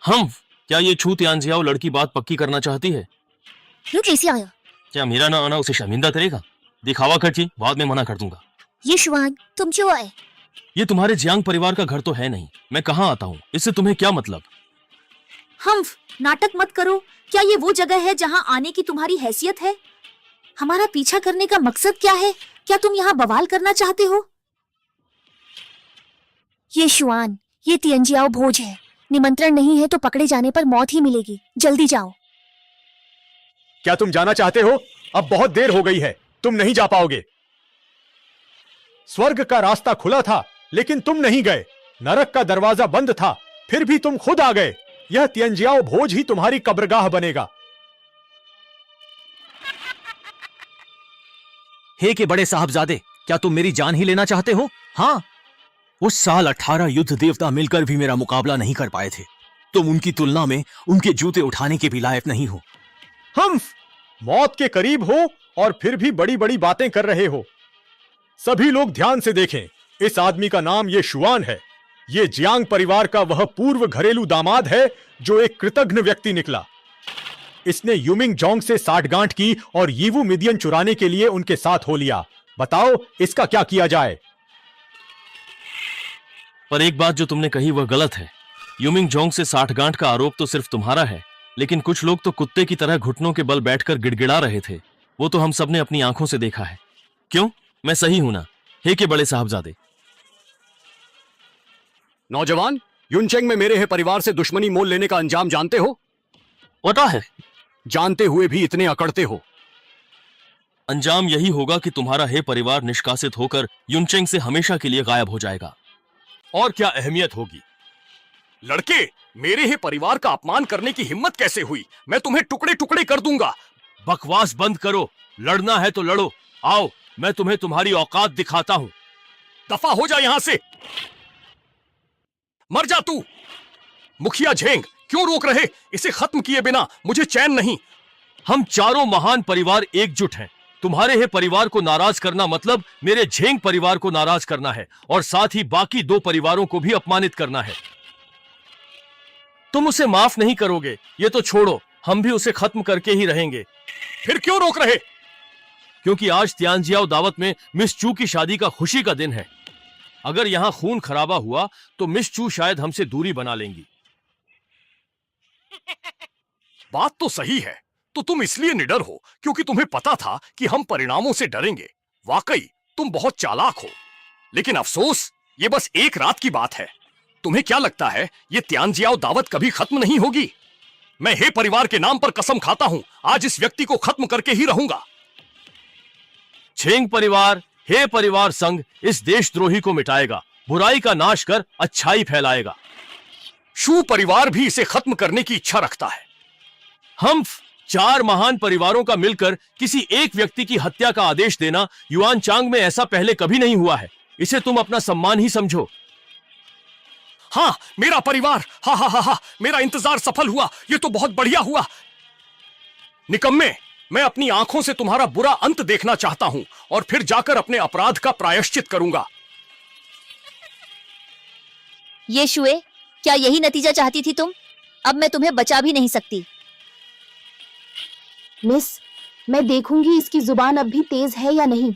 हम क्या ये छू तियानजियाओ लड़की बात पक्की करना चाहती है?
रुक कैसे आया?
क्या मेरा ना आना उसे शर्मिंदा करेगा? दिखावा करती, बाद में मना कर दूंगा।
ये शुआन, तुम क्यों आए?
ये तुम्हारे जियांग परिवार का घर तो है नहीं, मैं कहाँ आता हूँ, इससे तुम्हें क्या मतलब?
हम्फ, नाटक मत करो। क्या ये वो जगह है जहाँ आने की तुम्हारी हैसियत है? हमारा पीछा करने का मकसद क्या है? क्या तुम यहाँ बवाल करना चाहते हो?
ये शुआन, ये तियंजियाओ भोज है। निमंत्रण नहीं है तो पकड़े जाने पर मौत ही मिलेगी। जल्दी जाओ।
क्या तुम जाना चाहते हो? अब बहुत देर हो गई है, तुम नहीं जा पाओगे। स्वर्ग का रास्ता खुला था लेकिन तुम नहीं गए। नरक का दरवाजा बंद था, फिर भी तुम खुद आ गए। यह तियंजियाओ भोज ही तुम्हारी कब्रगाह बनेगा।
हे के बड़े साहबजादे, क्या तुम मेरी जान ही लेना चाहते हो? हाँ, उस साल 18 युद्ध देवता मिलकर भी मेरा मुकाबला नहीं कर पाए थे। तुम उनकी तुलना में उनके जूते उठाने के भी लायक नहीं हो।
हम मौत के करीब हो और फिर भी बड़ी बड़ी बातें कर रहे हो। सभी लोग ध्यान से देखें, इस आदमी का नाम ये शुआन है। ये जियांग परिवार का वह पूर्व घरेलू दामाद है जो एक कृतघ्न व्यक्ति निकला। इसने यूमिंग जोंग से साठगांठ की और यीवू मिदियन चुराने के लिए उनके साथ हो लिया। बताओ इसका क्या किया जाए?
पर एक बात जो तुमने कही वह गलत है। यूमिंग जोंग से साठगांठ का आरोप तो सिर्फ तुम्हारा है, लेकिन कुछ लोग तो कुत्ते की तरह घुटनों के बल बैठकर गिड़गिड़ा रहे थे। वो तो हम सबने अपनी आंखों से देखा है। क्यों, मैं सही हूं ना, हे के बड़े साहबजादे?
नौजवान, युनचेंग में मेरे है परिवार से दुश्मनी मोल लेने का अंजाम जानते हो?
पता है।
जानते हुए भी इतने अकड़ते हो।
अंजाम यही होगा कि तुम्हारा हे परिवार निष्कासित होकर युनचेंग से हमेशा के लिए गायब हो जाएगा।
और क्या अहमियत होगी? लड़के, मेरे ही परिवार का अपमान करने की हिम्मत कैसे हुई? मैं तुम्हें टुकड़े टुकड़े कर दूंगा।
बकवास बंद करो। लड़ना है तो लड़ो। आओ, मैं तुम्हें तुम्हारी औकात दिखाता हूं।
दफा हो जा यहां से। मर जा तू। मुखिया झेंग, क्यों रोक रहे? इसे खत्म किए बिना मुझे चैन नहीं।
हम चारों महान परिवार एकजुट हैं। तुम्हारे हे परिवार को नाराज करना मतलब मेरे झेंग परिवार को नाराज करना है, और साथ ही बाकी 2 परिवारों को भी अपमानित करना है। तुम उसे माफ नहीं करोगे, ये तो छोड़ो, हम भी उसे खत्म करके ही रहेंगे।
फिर क्यों रोक रहे?
क्योंकि आज तियानजियाओ दावत में मिस चू की शादी का खुशी का दिन है। अगर यहां खून खराबा हुआ तो मिस चू शायद हमसे दूरी बना लेंगी।
बात तो सही है। तो तुम इसलिए निडर हो क्योंकि तुम्हें पता था कि हम परिणामों से डरेंगे। वाकई तुम बहुत चालाक हो, लेकिन अफसोस ये बस एक रात की बात है। तुम्हें क्या लगता है ये तियानजियाओ दावत कभी खत्म नहीं होगी? मैं हे परिवार के नाम पर कसम खाता हूं, आज इस व्यक्ति को खत्म करके ही रहूंगा।
झेंग परिवार, हे परिवार संघ इस देशद्रोही को मिटाएगा, बुराई का नाश कर अच्छाई फैलाएगा।
शू परिवार भी इसे खत्म करने की इच्छा रखता है।
हम 4 महान परिवारों का मिलकर किसी एक व्यक्ति की हत्या का आदेश देना युआनचांग में ऐसा पहले कभी नहीं हुआ है। इसे तुम अपना सम्मान ही समझो।
हाँ, मेरा परिवार, हा हा हा हा, मेरा इंतजार सफल हुआ। ये तो बहुत बढ़िया हुआ। निकम्मे, मैं अपनी आंखों से तुम्हारा बुरा अंत देखना चाहता हूं और फिर जाकर अपने अपराध का प्रायश्चित करूंगा।
ये शुए, क्या यही नतीजा चाहती थी तुम? अब मैं तुम्हें बचा भी नहीं सकती।
मिस, मैं देखूंगी इसकी जुबान अब भी तेज है या नहीं।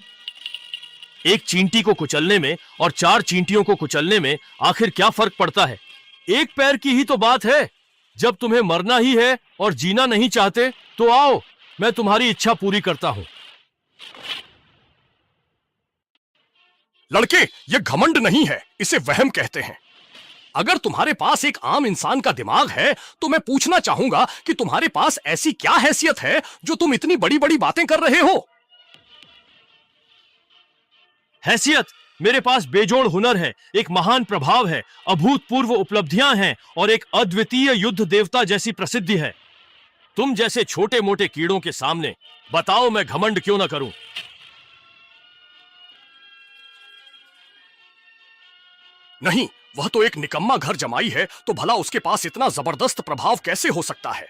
एक चींटी को कुचलने में और 4 चींटियों को कुचलने में आखिर क्या फर्क पड़ता है? एक पैर की ही तो बात है। जब तुम्हें मरना ही है और जीना नहीं चाहते तो आओ, मैं तुम्हारी इच्छा पूरी करता हूं।
लड़के, ये घमंड नहीं है, इसे वहम कहते हैं। अगर तुम्हारे पास एक आम इंसान का दिमाग है तो मैं पूछना चाहूंगा कि तुम्हारे पास ऐसी क्या हैसियत है जो तुम इतनी बड़ी बड़ी बातें कर रहे हो?
हैसियत, मेरे पास बेजोड़ हुनर है, एक महान प्रभाव है, अभूतपूर्व उपलब्धियां हैं और एक अद्वितीय युद्ध देवता जैसी प्रसिद्धि है। तुम जैसे छोटे मोटे कीड़ों के सामने बताओ मैं घमंड क्यों ना करूं?
नहीं, वह तो एक निकम्मा घर जमाई है, तो भला उसके पास इतना जबरदस्त प्रभाव कैसे हो सकता है?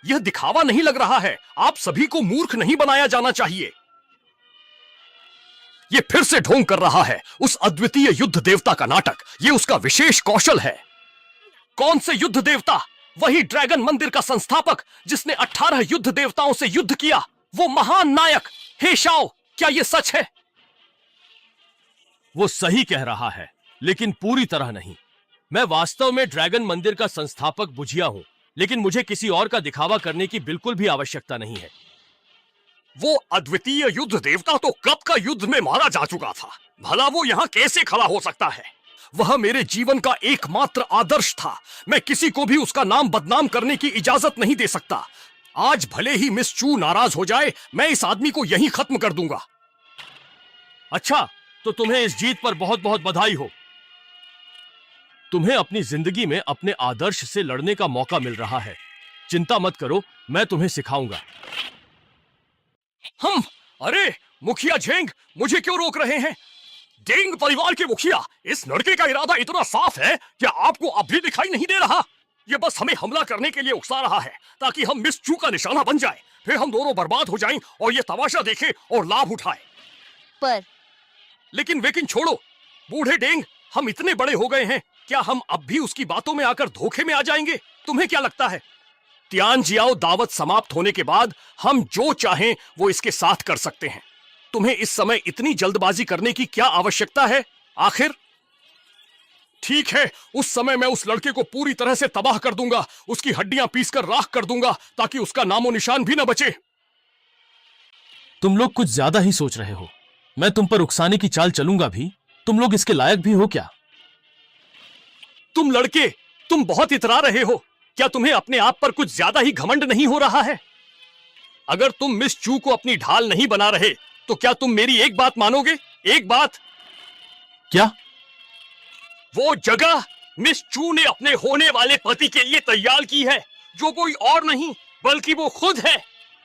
यह दिखावा नहीं लग रहा है? आप सभी को मूर्ख नहीं बनाया जाना चाहिए। ये फिर से ढोंग कर रहा है उस अद्वितीय युद्ध देवता का नाटक। ये उसका विशेष कौशल है। कौन से युद्ध देवता? वही ड्रैगन मंदिर का संस्थापक जिसने 18 युद्ध देवताओं से युद्ध किया, वो महान नायक। हे शाओ, क्या ये सच है?
वो सही कह रहा है, लेकिन पूरी तरह नहीं। मैं वास्तव में ड्रैगन मंदिर का संस्थापक बुझिया हूं, लेकिन मुझे किसी और का दिखावा करने की बिल्कुल भी आवश्यकता नहीं है।
वो अद्वितीय युद्ध देवता तो कब का युद्ध में मारा जा चुका था। भला वो यहां कैसे खड़ा हो सकता है? वह मेरे जीवन का एकमात्र आदर्श था। मैं किसी को भी उसका नाम बदनाम करने की इजाजत नहीं दे सकता। आज भले ही मिस चू नाराज हो जाए, मैं इस आदमी को यहीं खत्म कर दूंगा।
अच्छा, तो तुम्हें इस जीत पर बहुत बहुत बधाई हो। तुम्हें अपनी जिंदगी में अपने आदर्श से लड़ने का मौका मिल रहा है। चिंता मत करो, मैं तुम्हें सिखाऊंगा।
अरे मुखिया झेंग, मुझे क्यों रोक रहे हैं? डेंग परिवार के मुखिया, इस लड़के का इरादा इतना साफ है कि आपको अब भी दिखाई नहीं दे रहा? ये बस हमें हमला करने के लिए उकसा रहा है ताकि हम मिस चू का निशाना बन जाए, फिर हम दोनों बर्बाद हो जाएं और ये तमाशा देखे और लाभ उठाए।
पर
लेकिन छोड़ो बूढ़े डेंग, हम इतने बड़े हो गए हैं, क्या हम अब भी उसकी बातों में आकर धोखे में आ जाएंगे? तुम्हें क्या लगता है? तियानजियाओ दावत समाप्त होने के बाद हम जो चाहें वो इसके साथ कर सकते हैं। तुम्हें इस समय इतनी जल्दबाजी करने की क्या आवश्यकता है? आखिर ठीक है, उस समय मैं उस लड़के को पूरी तरह से तबाह कर दूंगा, उसकी हड्डियां पीसकर राख कर दूंगा ताकि उसका नामो निशान भी न बचे।
तुम लोग कुछ ज्यादा ही सोच रहे हो। मैं तुम पर उकसाने की चाल चलूंगा भी? तुम लोग इसके लायक भी हो क्या?
तुम लड़के, तुम बहुत इतरा रहे हो। क्या तुम्हें अपने आप पर कुछ ज्यादा ही घमंड नहीं हो रहा है? अगर तुम मिस चू को अपनी ढाल नहीं बना रहे तो क्या तुम मेरी एक बात मानोगे? एक बात।
क्या?
वो जगह मिस चू ने अपने होने वाले पति के लिए तैयार की है, जो कोई और नहीं बल्कि वो खुद है।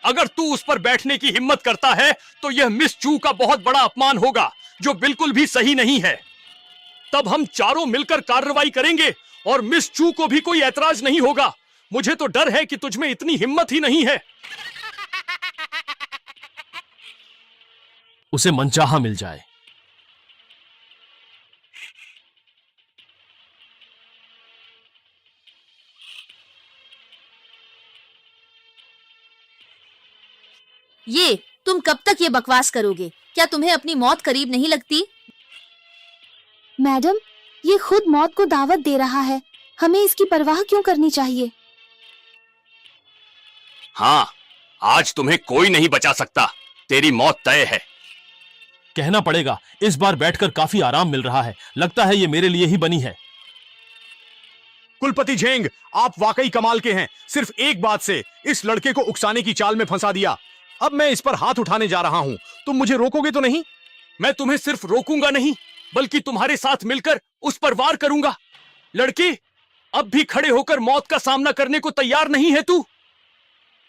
अगर तू उस पर बैठने की हिम्मत करता है तो यह मिस चू का बहुत बड़ा अपमान होगा, जो बिल्कुल भी सही नहीं है। तब हम चारों मिलकर कार्रवाई करेंगे और मिस चू को भी कोई ऐतराज नहीं होगा। मुझे तो डर है कि तुझमें इतनी हिम्मत ही नहीं है।
उसे मनचाहा मिल जाए।
ये तुम कब तक ये बकवास करोगे? क्या तुम्हें अपनी मौत करीब नहीं लगती?
मैडम, ये खुद मौत को दावत दे रहा है। हमें इसकी परवाह क्यों करनी चाहिए?
हाँ, आज तुम्हें कोई नहीं बचा सकता। तेरी मौत तय है।
कहना पड़ेगा, इस बार बैठकर काफी आराम मिल रहा है। लगता है ये मेरे लिए ही बनी है।
कुलपति झेंग, आप वाकई कमाल के हैं। सिर्फ एक बात से इस लड़के को उकसाने की चाल में फंसा दिया। अब मैं इस पर हाथ उठाने जा रहा हूं। तुम मुझे रोकोगे तो नहीं?
मैं तुम्हें सिर्फ रोकूंगा नहीं, बल्कि तुम्हारे साथ मिलकर उस पर वार करूंगा। लड़की, अब भी खड़े होकर मौत का सामना करने को तैयार नहीं है तू?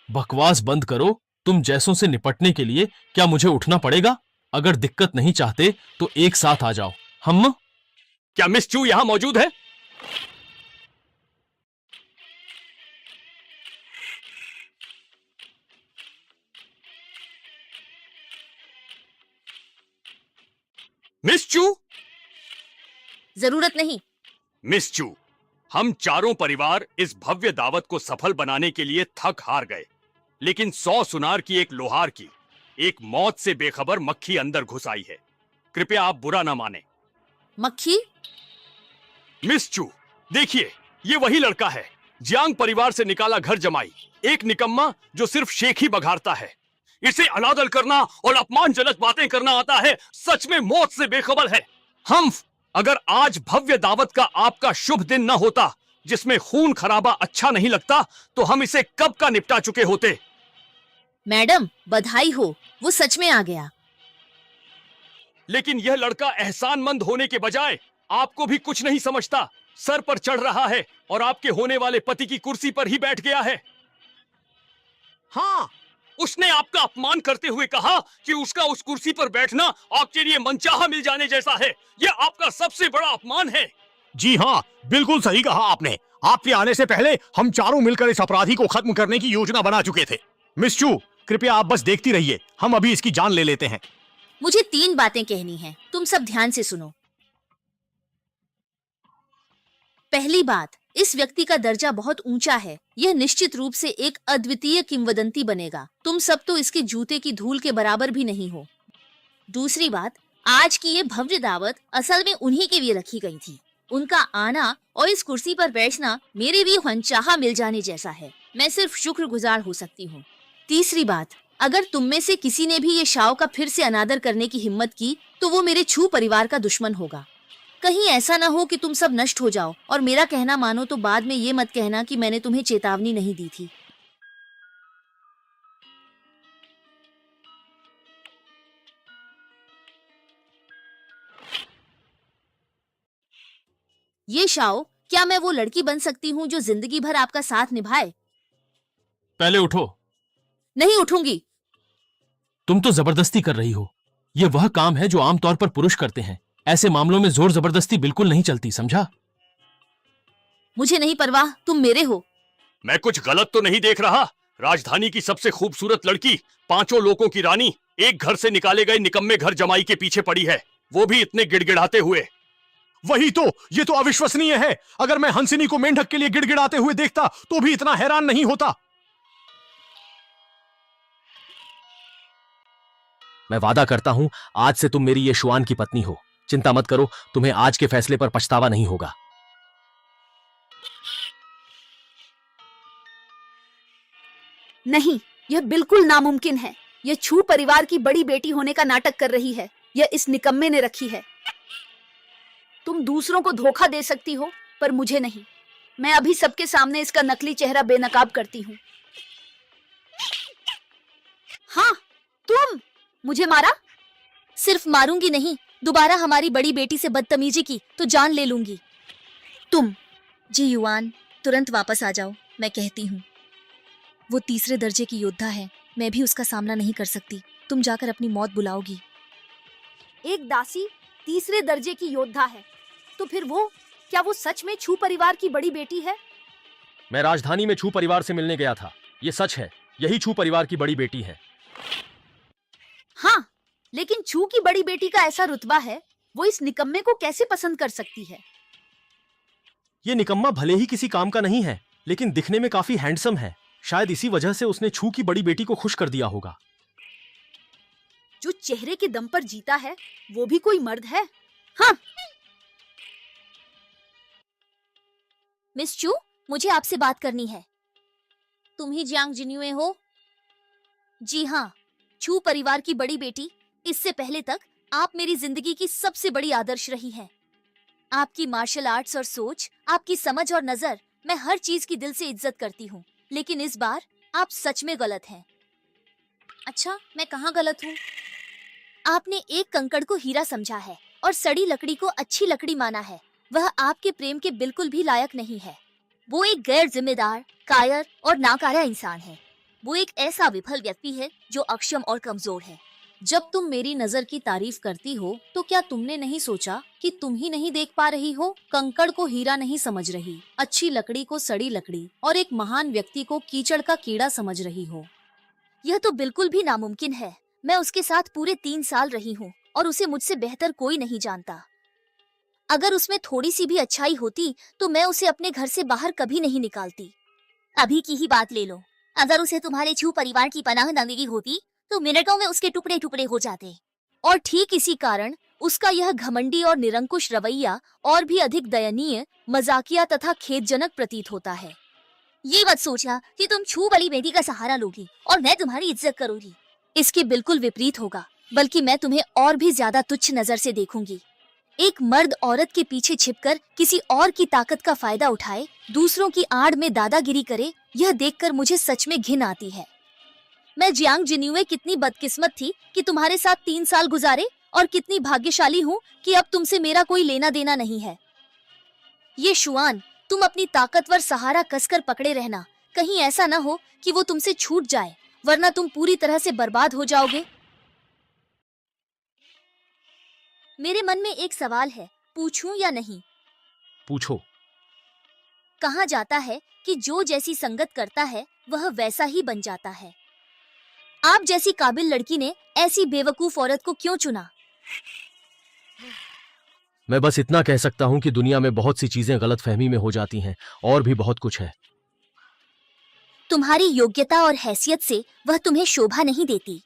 बकवास बंद करो। तुम जैसों से निपटने के लिए क्या मुझे उठना पड़ेगा? अगर दिक्कत नहीं चाहते तो एक साथ आ जाओ। हम
क्या मिस चू यहां मौजूद है? मिस चू?
जरूरत नहीं।
मिस चू, हम चारों परिवार इस भव्य दावत को सफल बनाने के लिए थक हार गए, लेकिन 100 सुनार की एक लोहार की एक मौत से बेखबर मक्खी अंदर घुस आई है। कृपया आप बुरा ना माने।
मक्खी?
मिस चू, देखिए, ये वही लड़का है, जियांग परिवार से निकाला घर जमाई, एक निकम्मा जो सिर्फ शेख ही बघारता है। इसे अनादर करना और अपमानजनक बातें करना आता है। सच में मौत से बेखबर है। हम अगर आज भव्य दावत का आपका शुभ दिन न होता, जिसमें खून खराबा अच्छा नहीं लगता, तो हम इसे कब का निपटा चुके होते।
मैडम बधाई हो, वो सच में आ गया।
लेकिन यह लड़का एहसानमंद होने के बजाय आपको भी कुछ नहीं समझता, सर पर चढ़ रहा है और आपके होने वाले पति की कुर्सी पर ही बैठ गया है। हाँ, उसने आपका अपमान करते हुए कहा कि उसका उस कुर्सी पर बैठना आपके लिए मनचाहा मिल जाने जैसा है। यह आपका सबसे बड़ा अपमान है।
जी हाँ, बिल्कुल सही कहा आपने। आपके आने से पहले हम चारों मिलकर इस अपराधी को खत्म करने की योजना बना चुके थे। मिस चू, कृपया आप बस देखती रहिए, हम अभी इसकी जान ले लेते हैं।
मुझे 3 बातें कहनी हैं, तुम सब ध्यान से सुनो। पहली बात, इस व्यक्ति का दर्जा बहुत ऊंचा है। यह निश्चित रूप से एक अद्वितीय किंवदंती बनेगा। तुम सब तो इसके जूते की धूल के बराबर भी नहीं हो। दूसरी बात, आज की ये भव्य दावत असल में उन्हीं के लिए रखी गई थी। उनका आना और इस कुर्सी पर बैठना मेरे लिए मनचाहा मिल जाने जैसा है। मैं सिर्फ शुक्रगुजार हो सकती हूँ। तीसरी बात, अगर तुम में से किसी ने भी ये शाओ का फिर से अनादर करने की हिम्मत की, तो वो मेरे छू परिवार का दुश्मन होगा। कहीं ऐसा ना हो कि तुम सब नष्ट हो जाओ और मेरा कहना मानो तो बाद में ये मत कहना कि मैंने तुम्हें चेतावनी नहीं दी थी। ये शाओ, क्या मैं वो लड़की बन सकती हूँ जो जिंदगी भर आपका साथ निभाए?
पहले उठो।
नहीं उठूंगी।
तुम तो जबरदस्ती कर रही हो। ये वह काम है जो आमतौर पर पुरुष करते हैं। ऐसे मामलों में जोर जबरदस्ती बिल्कुल नहीं चलती, समझा?
मुझे नहीं परवाह, तुम मेरे हो।
मैं कुछ गलत तो नहीं देख रहा? राजधानी की सबसे खूबसूरत लड़की, 5 लोगों की रानी, एक घर से निकाले गए निकम्मे घर जमाई के पीछे पड़ी है, वो भी इतने गिड़गिड़ाते हुए।
वही तो, ये तो अविश्वसनीय है। अगर मैं हंसिनी को मेंढक के लिए गिड़गिड़ाते हुए देखता तो भी इतना हैरान नहीं होता।
मैं वादा करता हूं, आज से तुम मेरी ये शुआन की पत्नी हो। चिंता मत करो, तुम्हें आज के फैसले पर पछतावा नहीं होगा।
नहीं, यह बिल्कुल नामुमकिन है। यह छू परिवार की बड़ी बेटी होने का नाटक कर रही है। यह इस निकम्मे ने रखी है। तुम दूसरों को धोखा दे सकती हो, पर मुझे नहीं। मैं अभी सबके सामने इसका नकली चेहरा बेनकाब करती हूँ। हाँ, तुम मुझे मारा? सिर्फ मारूंगी नहीं, दोबारा हमारी बड़ी बेटी से बदतमीजी की तो जान ले लूंगी। तुम
जी युआन, तुरंत वापस आ जाओ, मैं कहती हूँ। वो 3रे दर्जे की योद्धा है, मैं भी उसका सामना नहीं कर सकती। तुम जाकर अपनी मौत बुलाओगी।
एक दासी 3रे दर्जे की योद्धा है, तो फिर वो, क्या वो सच में छू परिवार की बड़ी बेटी है?
मैं राजधानी में छू परिवार से मिलने गया था। ये सच है, यही छू परिवार की बड़ी बेटी है।
हाँ, लेकिन छू की बड़ी बेटी का ऐसा रुतबा है, वो इस निकम्मे को कैसे पसंद कर सकती है?
ये निकम्मा भले ही किसी काम का नहीं है, लेकिन दिखने में काफी हैंडसम है। शायद इसी वजह से उसने छू की बड़ी बेटी को खुश कर दिया होगा।
जो चेहरे के दम पर जीता है, वो भी कोई मर्द है? हाँ।
मिस चू, मुझे आपसे बात करनी है। तुम ही जियांग जिन्युए हो? जी हाँ, छू परिवार की बड़ी बेटी। इससे पहले तक आप मेरी जिंदगी की सबसे बड़ी आदर्श रही हैं। आपकी मार्शल आर्ट्स और सोच, आपकी समझ और नजर, मैं हर चीज की दिल से इज्जत करती हूँ। लेकिन इस बार आप सच में गलत हैं। अच्छा, मैं कहाँ गलत हूँ? आपने एक कंकड़ को हीरा समझा है और सड़ी लकड़ी को अच्छी लकड़ी माना है। वह आपके प्रेम के बिल्कुल भी लायक नहीं है। वो एक गैर जिम्मेदार, कायर और नाकारा इंसान है। वो एक ऐसा विफल व्यक्ति है जो अक्षम और कमजोर है। जब तुम मेरी नजर की तारीफ करती हो, तो क्या तुमने नहीं सोचा कि तुम ही नहीं देख पा रही हो? कंकड़ को हीरा नहीं समझ रही, अच्छी लकड़ी को सड़ी लकड़ी और एक महान व्यक्ति को कीचड़ का कीड़ा समझ रही हो। यह तो बिल्कुल भी नामुमकिन है। मैं उसके साथ पूरे 3 साल रही हूँ और उसे मुझसे बेहतर कोई नहीं जानता। अगर उसमें थोड़ी सी भी अच्छाई होती तो मैं उसे अपने घर से बाहर कभी नहीं निकालती। अभी की ही बात ले लो, अगर उसे तुम्हारे छू परिवार की पनाह न मिली होती तो मिनटों में उसके टुकड़े टुकड़े हो जाते। और ठीक इसी कारण उसका यह घमंडी और निरंकुश रवैया और भी अधिक दयनीय, मजाकिया तथा खेदजनक प्रतीत होता है। ये मत सोचना कि तुम छू वाली बेटी का सहारा लोगी और मैं तुम्हारी इज्जत करूंगी। इसके बिल्कुल विपरीत होगा, बल्कि मैं तुम्हें और भी ज्यादा तुच्छ नजर से देखूंगी। एक मर्द औरत के पीछे छिपकर किसी और की ताकत का फायदा उठाए, दूसरों की आड़ में दादागिरी करे, यह देखकर मुझे सच में घिन आती है। मैं जियांग जिन्यूए कितनी बदकिस्मत थी कि तुम्हारे साथ 3 साल गुजारे, और कितनी भाग्यशाली हूँ कि अब तुमसे मेरा कोई लेना देना नहीं है। ये शुआन, तुम अपनी ताकतवर सहारा कसकर पकड़े रहना, कहीं ऐसा न हो कि वो तुमसे छूट जाए, वरना तुम पूरी तरह से बर्बाद हो जाओगे। मेरे मन में एक सवाल है, पूछूं या नहीं?
पूछो।
कहा जाता है कि जो जैसी संगत करता है वह वैसा ही बन जाता है। आप जैसी काबिल लड़की ने ऐसी बेवकूफ औरत को क्यों चुना?
मैं बस इतना कह सकता हूं कि दुनिया में बहुत सी चीजें गलतफहमी में हो जाती हैं, और भी बहुत कुछ है।
तुम्हारी योग्यता और हैसियत से वह तुम्हें शोभा नहीं देती।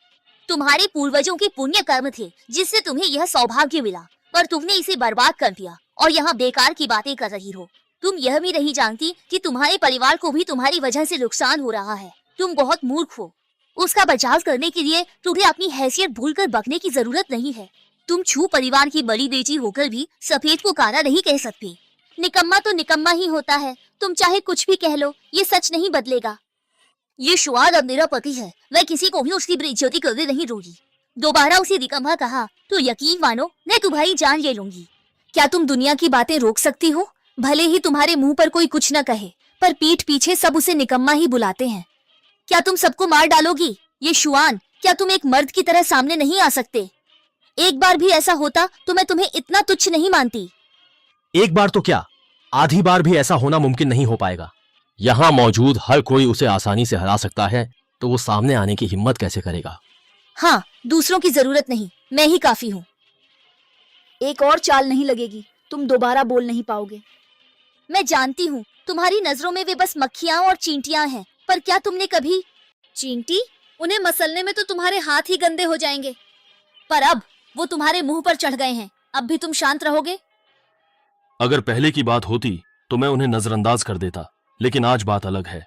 तुम्हारे पूर्वजों के पुण्य कर्म थे जिससे तुम्हें यह सौभाग्य मिला, पर तुमने इसे बर्बाद कर दिया और यहाँ बेकार की बातें कर रही हो। तुम यह भी नहीं जानती कि तुम्हारे परिवार को भी तुम्हारी वजह से नुकसान हो रहा है। तुम बहुत मूर्ख हो। उसका बचाव करने के लिए तुम्हें अपनी हैसियत भूलकर बकने की जरूरत नहीं है। तुम छू परिवार की बड़ी बेटी होकर भी सफेद को काला नहीं कह सकती। निकम्मा तो निकम्मा ही होता है, तुम चाहे कुछ भी कह लो, ये सच नहीं बदलेगा। ये शुआन अब मेरा पति है, मैं किसी को भी उसकी बेइज्जती करने नहीं दूंगी। दोबारा उसे निकम्मा कहा तो यकीन मानो मैं तुम्हारी जान ले लूंगी। क्या तुम दुनिया की बातें रोक सकती हो? भले ही तुम्हारे मुंह पर कोई कुछ न कहे, पर पीठ पीछे सब उसे निकम्मा ही बुलाते हैं। क्या तुम सबको मार डालोगी? ये शुआन, क्या तुम एक मर्द की तरह सामने नहीं आ सकते? एक बार भी ऐसा होता तो मैं तुम्हें इतना तुच्छ नहीं मानती।
एक बार तो क्या, आधी बार भी ऐसा होना मुमकिन नहीं हो पाएगा। यहाँ मौजूद हर कोई उसे आसानी से हरा सकता है, तो वो सामने आने की हिम्मत कैसे करेगा?
हाँ, दूसरों की जरूरत नहीं, मैं ही काफी हूँ।
एक और चाल नहीं लगेगी, तुम दोबारा बोल नहीं पाओगे।
मैं जानती हूँ तुम्हारी नजरों में वे बस मक्खियाँ और चींटियाँ हैं, पर क्या तुमने कभी चींटी? उन्हें मसलने में तो तुम्हारे हाथ ही गंदे हो जाएंगे। पर अब वो तुम्हारे मुंह पर चढ़ गए हैं, अब भी तुम शांत रहोगे?
अगर पहले की बात होती तो मैं उन्हें नजरअंदाज कर देता, लेकिन आज बात अलग है।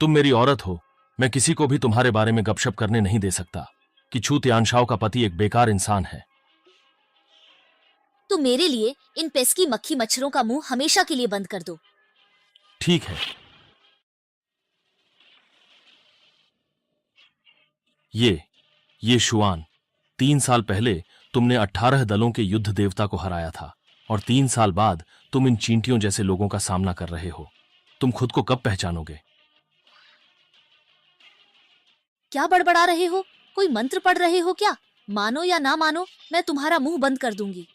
तुम मेरी औरत हो, मैं किसी को भी तुम्हारे बारे में गपशप करने नहीं दे सकता कि छू तियानशाओ का पति एक बेकार इंसान है।
तो मेरे लिए इन पेस्की मक्खी मच्छरों का मुंह हमेशा के लिए बंद कर दो।
ठीक है। ये शुआन, 3 साल पहले तुमने 18 दलों के युद्ध देवता को हराया था, और 3 साल बाद तुम इन चींटियों जैसे लोगों का सामना कर रहे हो। तुम खुद को कब पहचानोगे?
क्या बड़बड़ा रहे हो? कोई मंत्र पढ़ रहे हो क्या? मानो या ना मानो, मैं तुम्हारा मुंह बंद कर दूंगी।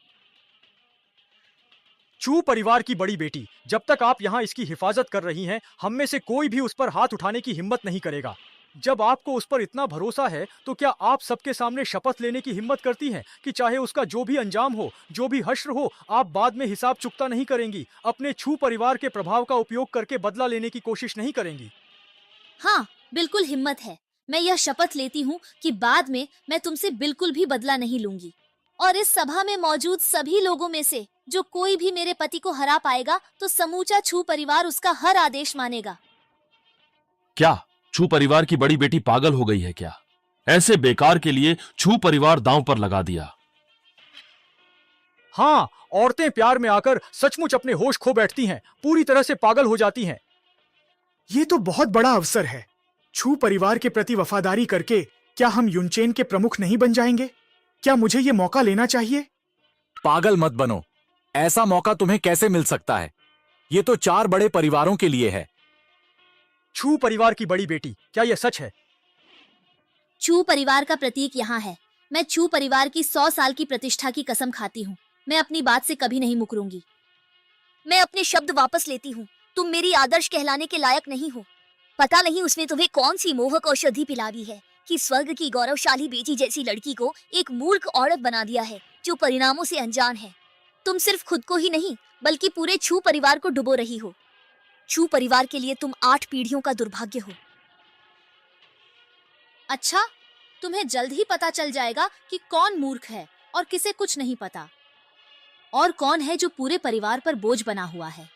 छू परिवार की बड़ी बेटी, जब तक आप यहाँ इसकी हिफाजत कर रही हैं, हम में से कोई भी उस पर हाथ उठाने की हिम्मत नहीं करेगा। जब आपको उस पर इतना भरोसा है, तो क्या आप सबके सामने शपथ लेने की हिम्मत करती हैं कि चाहे उसका जो भी अंजाम हो, जो भी हश्र हो, आप बाद में हिसाब चुकता नहीं करेंगी, अपने छू परिवार के प्रभाव का उपयोग करके बदला लेने की कोशिश नहीं करेंगी?
हाँ, बिल्कुल हिम्मत है। मैं यह शपथ लेती हूँ कि बाद में मैं तुमसे बिल्कुल भी बदला नहीं लूंगी। और इस सभा में मौजूद सभी लोगों में से जो कोई भी मेरे पति को हरा पाएगा, तो समूचा छू परिवार उसका हर आदेश मानेगा।
क्या छू परिवार की बड़ी बेटी पागल हो गई है क्या? ऐसे बेकार के लिए छू परिवार दांव पर लगा दिया।
हाँ, औरतें प्यार में आकर सचमुच अपने होश खो बैठती हैं, पूरी तरह से पागल हो जाती हैं।
ये तो बहुत बड़ा अवसर है। छू परिवार के प्रति वफादारी करके क्या हम युनचेन के प्रमुख नहीं बन जाएंगे? क्या मुझे ये मौका लेना चाहिए?
पागल मत बनो, ऐसा मौका तुम्हें कैसे मिल सकता है? ये तो 4 बड़े परिवारों के लिए है।
छू परिवार की बड़ी बेटी, क्या यह सच है?
छू परिवार का प्रतीक यहाँ है। मैं छू परिवार की 100 साल की प्रतिष्ठा की कसम खाती हूँ। मैं अपनी बात से कभी नहीं मुकरूंगी। मैं अपने शब्द वापस लेती हूँ। तुम मेरी आदर्श कहलाने के लायक नहीं हो। पता नहीं उसने तुम्हें कौन सी मोहक औषधि पिला दी है कि स्वर्ग की गौरवशाली बेटी जैसी लड़की को एक मूर्ख औरत बना दिया है जो परिणामों से अनजान है। तुम सिर्फ खुद को ही नहीं बल्कि पूरे छू परिवार को डुबो रही हो। छू परिवार के लिए तुम 8 पीढ़ियों का दुर्भाग्य हो।
अच्छा, तुम्हें जल्द ही पता चल जाएगा कि कौन मूर्ख है और किसे कुछ नहीं पता, और कौन है जो पूरे परिवार पर बोझ बना हुआ है।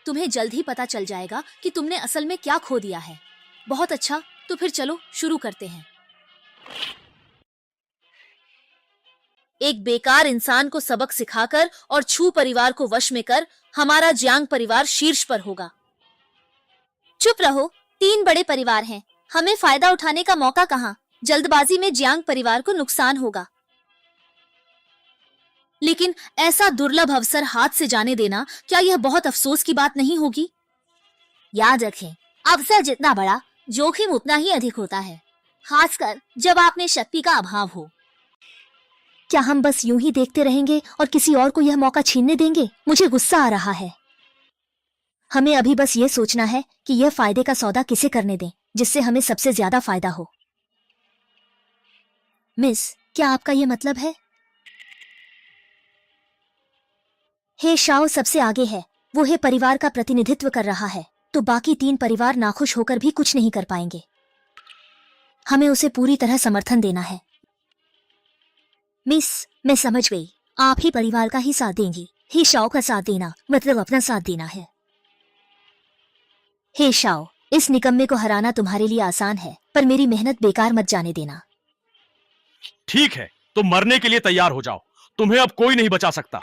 तुम्हें जल्द ही पता चल जाएगा कि तुमने असल में क्या खो दिया है। बहुत अच्छा, तो फिर चलो शुरू करते हैं। एक बेकार इंसान को सबक सिखाकर और छू परिवार को वश में कर हमारा जियांग परिवार शीर्ष पर होगा।
चुप रहो, 3 बड़े परिवार हैं, हमें फायदा उठाने का मौका कहाँ? जल्दबाजी में जियांग परिवार को नुकसान होगा।
लेकिन ऐसा दुर्लभ अवसर हाथ से जाने देना, क्या यह बहुत अफसोस की बात नहीं होगी?
याद रखें, अवसर जितना बड़ा, जोखिम उतना ही अधिक होता है, खासकर जब आप में शक्ति का अभाव हो। क्या हम बस यूं ही देखते रहेंगे और किसी और को यह मौका छीनने देंगे? मुझे गुस्सा आ रहा है। हमें अभी बस ये सोचना है कि यह फायदे का सौदा किसे करने दें, जिससे हमें सबसे ज्यादा फायदा हो। मिस, क्या आपका यह मतलब है? हे शाओ सबसे आगे है, वो हे परिवार का प्रतिनिधित्व कर रहा है, तो बाकी 3 परिवार नाखुश होकर भी कुछ नहीं कर पाएंगे। हमें उसे पूरी तरह समर्थन देना है। मिस, मैं समझ गई, आप ही परिवार का ही साथ देंगी। हे शाओ का साथ देना मतलब अपना साथ देना है। हे शाओ, इस निकम्मे को हराना तुम्हारे लिए आसान है, पर मेरी मेहनत बेकार मत जाने देना।
ठीक है, तुम मरने के लिए तैयार हो जाओ, तुम्हें अब कोई नहीं बचा सकता।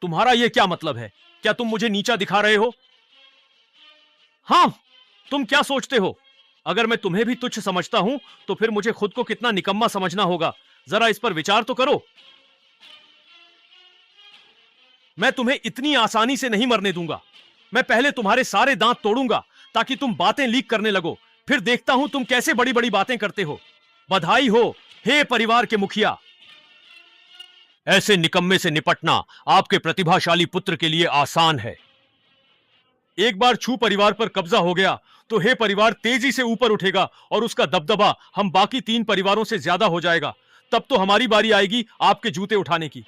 तुम्हारा यह क्या मतलब है? क्या तुम मुझे नीचा दिखा रहे हो? हाँ, तुम क्या सोचते हो? अगर मैं तुम्हें भी तुच्छ समझता हूं तो फिर मुझे खुद को कितना निकम्मा समझना होगा, जरा इस पर विचार तो करो। मैं तुम्हें इतनी आसानी से नहीं मरने दूंगा। मैं पहले तुम्हारे सारे दांत तोड़ूंगा ताकि तुम बातें लीक करने लगो, फिर देखता हूं तुम कैसे बड़ी बड़ी बातें करते हो। बधाई हो हे परिवार के मुखिया। ऐसे निकम्मे से निपटना आपके प्रतिभाशाली पुत्र के लिए आसान है। एक बार छू परिवार पर कब्जा हो गया तो हे परिवार तेजी से ऊपर उठेगा और उसका दबदबा हम बाकी 3 परिवारों से ज्यादा हो जाएगा। तब तो हमारी बारी आएगी आपके जूते उठाने की।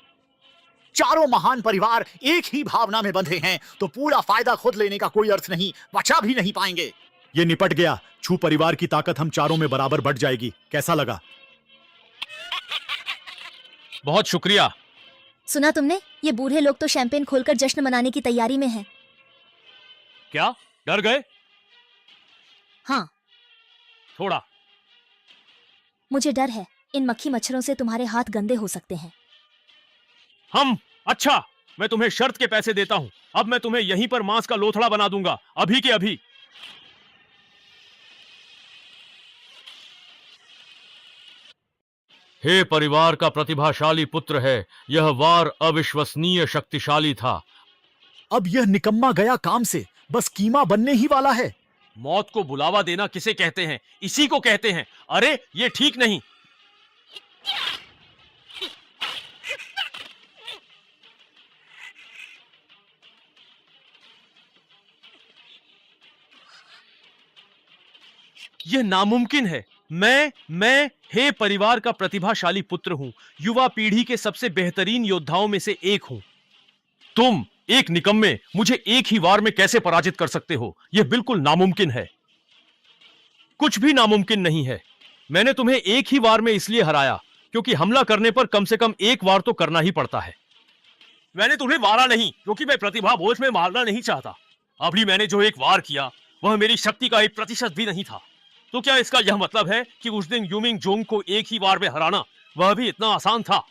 चारों महान परिवार एक ही भावना में बंधे हैं तो पूरा फायदा खुद लेने का कोई अर्थ नहीं, बचा भी नहीं पाएंगे।
ये निपट गया। छू परिवार की ताकत हम चारों में बराबर बढ़ जाएगी। कैसा लगा?
बहुत शुक्रिया।
सुना तुमने? ये बूढ़े लोग तो शैंपेन खोलकर जश्न मनाने की तैयारी में हैं।
क्या डर गए?
हाँ,
थोड़ा।
मुझे डर है, इन मक्खी मच्छरों से तुम्हारे हाथ गंदे हो सकते हैं।
अच्छा, मैं तुम्हें शर्त के पैसे देता हूं। अब मैं तुम्हें यहीं पर मांस का लोथड़ा बना दूंगा, अभी के अभी। हे परिवार का प्रतिभाशाली पुत्र है, यह वार अविश्वसनीय शक्तिशाली था।
अब यह निकम्मा गया काम से, बस कीमा बनने ही वाला है।
मौत को बुलावा देना किसे कहते हैं? इसी को कहते हैं। अरे ये ठीक नहीं। यह नामुमकिन है। मैं हे परिवार का प्रतिभाशाली पुत्र हूं, युवा पीढ़ी के सबसे बेहतरीन योद्धाओं में से एक हूं। तुम एक निकम्मे मुझे एक ही वार में कैसे पराजित कर सकते हो? यह बिल्कुल नामुमकिन है। कुछ भी नामुमकिन नहीं है। मैंने तुम्हें एक ही वार में इसलिए हराया क्योंकि हमला करने पर कम से कम एक वार तो करना ही पड़ता है। मैंने तुम्हें मारा नहीं क्योंकि मैं प्रतिभा भोज में मारना नहीं चाहता। अभी मैंने जो एक वार किया वह मेरी शक्ति का 1% भी नहीं था। तो क्या इसका यह मतलब है कि उस दिन यूमिंग जोंग को एक ही वार में हराना वह भी इतना आसान था?